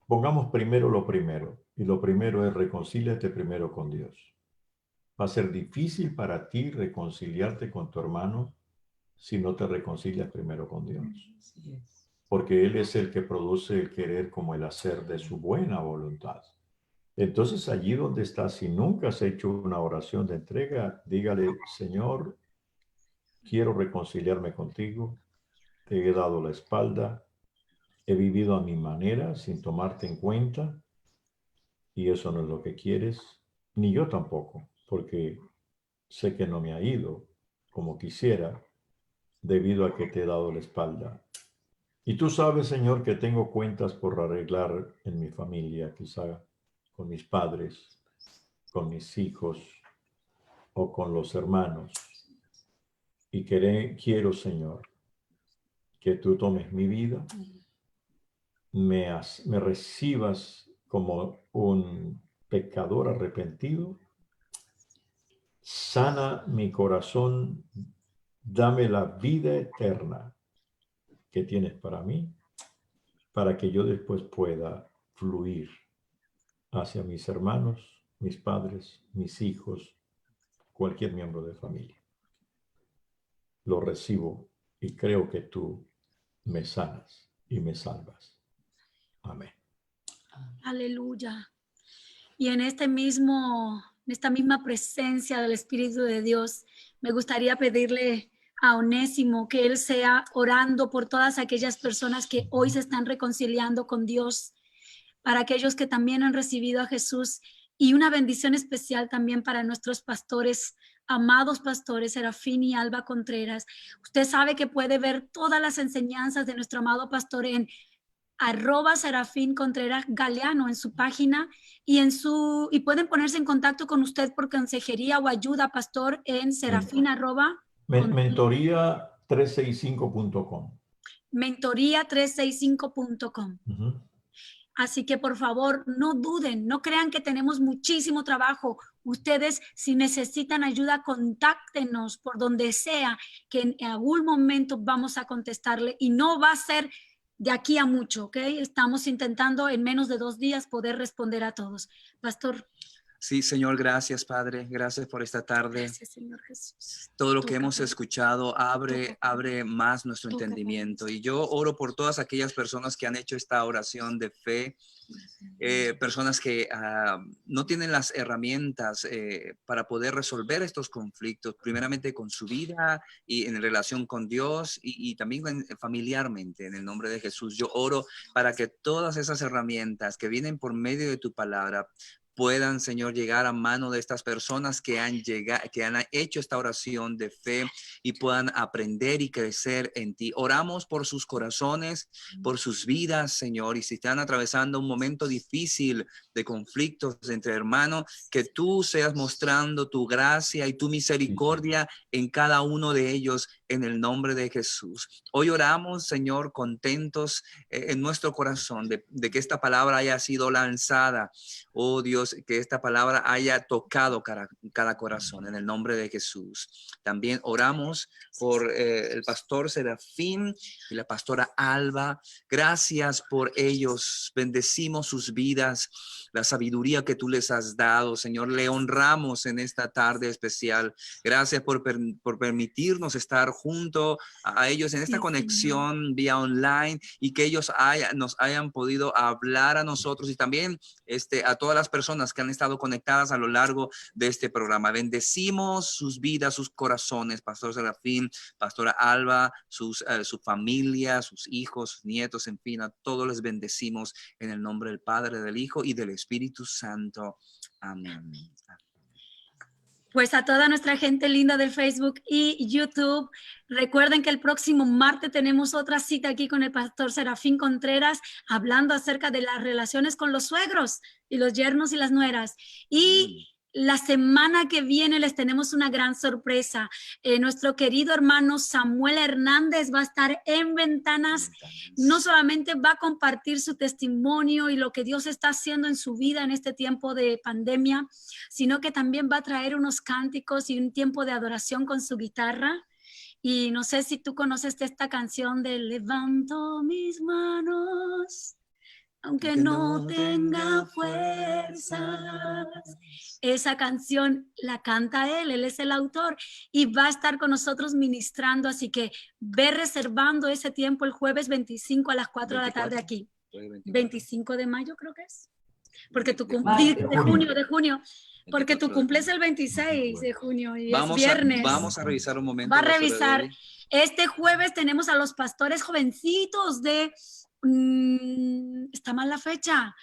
pongamos primero lo primero. Y lo primero es reconcíliate primero con Dios. Va a ser difícil para ti reconciliarte con tu hermano si no te reconcilias primero con Dios. Porque Él es el que produce el querer como el hacer de su buena voluntad. Entonces, allí donde estás, si nunca has hecho una oración de entrega, dígale, Señor, quiero reconciliarme contigo, te he dado la espalda, he vivido a mi manera sin tomarte en cuenta, y eso no es lo que quieres, ni yo tampoco, porque sé que no me ha ido como quisiera, debido a que te he dado la espalda. Y tú sabes, Señor, que tengo cuentas por arreglar en mi familia, quizá con mis padres, con mis hijos o con los hermanos. Y quiero, Señor, que tú tomes mi vida, me recibas como un pecador arrepentido, sana mi corazón, dame la vida eterna que tienes para mí, para que yo después pueda fluir hacia mis hermanos, mis padres, mis hijos, cualquier miembro de familia. Lo recibo y creo que tú me sanas y me salvas. Amén. Aleluya. Y en esta misma presencia del Espíritu de Dios, me gustaría pedirle a Onésimo que él sea orando por todas aquellas personas que hoy se están reconciliando con Dios, para aquellos que también han recibido a Jesús, y una bendición especial también para nuestros pastores, amados pastores Serafín y Alba Contreras. Usted sabe que puede ver todas las enseñanzas de nuestro amado pastor en @Serafín Contreras Galeano en su página, y pueden ponerse en contacto con usted por consejería o ayuda, pastor, en serafín Mentoría365.com. mentoría365.com. Así que por favor, no duden, no crean que tenemos muchísimo trabajo. Ustedes, si necesitan ayuda, contáctenos por donde sea, que en algún momento vamos a contestarle, y no va a ser de aquí a mucho, ¿ok? Estamos intentando en menos de 2 días poder responder a todos. Pastor. Sí, Señor, gracias, Padre. Gracias por esta tarde. Gracias, Señor Jesús. Todo lo que hemos escuchado abre más nuestro entendimiento. Y yo oro por todas aquellas personas que han hecho esta oración de fe, personas que no tienen las herramientas para poder resolver estos conflictos, primeramente con su vida y en relación con Dios, y también familiarmente. En el nombre de Jesús, yo oro para que todas esas herramientas que vienen por medio de tu palabra puedan, Señor, llegar a mano de estas personas que han hecho esta oración de fe, y puedan aprender y crecer en ti. Oramos por sus corazones, por sus vidas, Señor, y si están atravesando un momento difícil de conflictos entre hermanos, que tú seas mostrando tu gracia y tu misericordia en cada uno de ellos, en el nombre de Jesús. Hoy oramos, Señor, contentos en nuestro corazón de que esta palabra haya sido lanzada. Oh Dios, que esta palabra haya tocado cada corazón, en el nombre de Jesús. También oramos por el pastor Serafín y la pastora Alba. Gracias por ellos. Bendecimos sus vidas, la sabiduría que tú les has dado, Señor. Le honramos en esta tarde especial. Gracias por permitirnos estar junto a ellos en esta conexión vía online, y que ellos nos hayan podido hablar a nosotros, y también a todas las personas que han estado conectadas a lo largo de este programa. Bendecimos sus vidas, sus corazones, Pastor Serafín, Pastora Alba, su familia, sus hijos, sus nietos, en fin, a todos les bendecimos en el nombre del Padre, del Hijo y del Espíritu Santo. Amén. Pues a toda nuestra gente linda del Facebook y YouTube, recuerden que el próximo martes tenemos otra cita aquí con el pastor Serafín Contreras, hablando acerca de las relaciones con los suegros y los yernos y las nueras. Y la semana que viene les tenemos una gran sorpresa. Nuestro querido hermano Samuel Hernández va a estar en Ventanas. No solamente va a compartir su testimonio y lo que Dios está haciendo en su vida en este tiempo de pandemia, sino que también va a traer unos cánticos y un tiempo de adoración con su guitarra. Y no sé si tú conoces esta canción de Levanto mis manos, aunque no tenga fuerzas. Esa canción la canta él es el autor, y va a estar con nosotros ministrando, así que ve reservando ese tiempo el jueves 25 a las 4 de la tarde aquí. 25 de mayo creo que es, porque tu cumpleaños de junio. Porque tu cumples el 26 de junio y es viernes. Vamos a revisar un momento. Va a revisar. Este jueves tenemos a los pastores jovencitos de... está mal la fecha.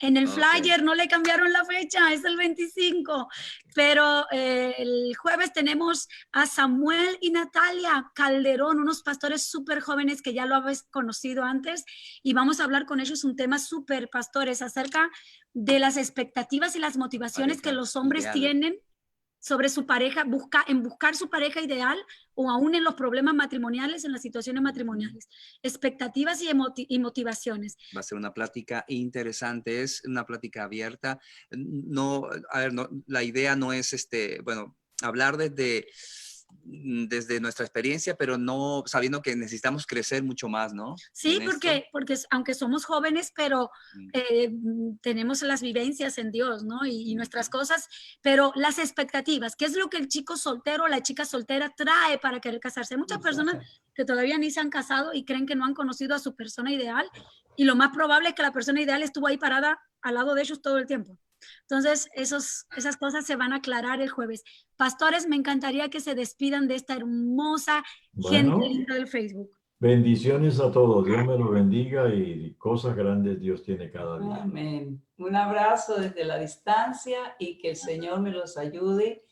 En el flyer no le cambiaron la fecha, es el 25. Pero el jueves tenemos a Samuel y Natalia Calderón, unos pastores súper jóvenes que ya lo habéis conocido antes, y vamos a hablar con ellos un tema súper, pastores, acerca de las expectativas y las motivaciones que los hombres tienen sobre su pareja, buscar su pareja ideal, o aún en los problemas matrimoniales, en las situaciones matrimoniales. Expectativas y motivaciones. Va a ser una plática interesante, es una plática abierta. No, la idea no es hablar desde desde nuestra experiencia, pero no sabiendo que necesitamos crecer mucho más, ¿no? Sí, En esto. porque aunque somos jóvenes, pero tenemos las vivencias en Dios, ¿no? Y nuestras cosas, pero las expectativas, ¿qué es lo que el chico soltero o la chica soltera trae para querer casarse? Hay muchas personas que todavía ni se han casado y creen que no han conocido a su persona ideal, y lo más probable es que la persona ideal estuvo ahí parada al lado de ellos todo el tiempo. Entonces, esas cosas se van a aclarar el jueves. Pastores, me encantaría que se despidan de esta hermosa gente Bueno, linda del Facebook. bendiciones a todos. Dios me los bendiga y cosas grandes Dios tiene cada día. Amén. Un abrazo desde la distancia y que el Señor me los ayude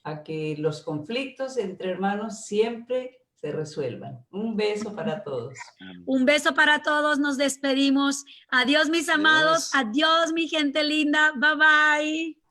a que los conflictos entre hermanos siempre se resuelvan. Un beso para todos. Un beso para todos, nos despedimos. Adiós, mis amados. Adiós, mi gente linda. Bye, bye.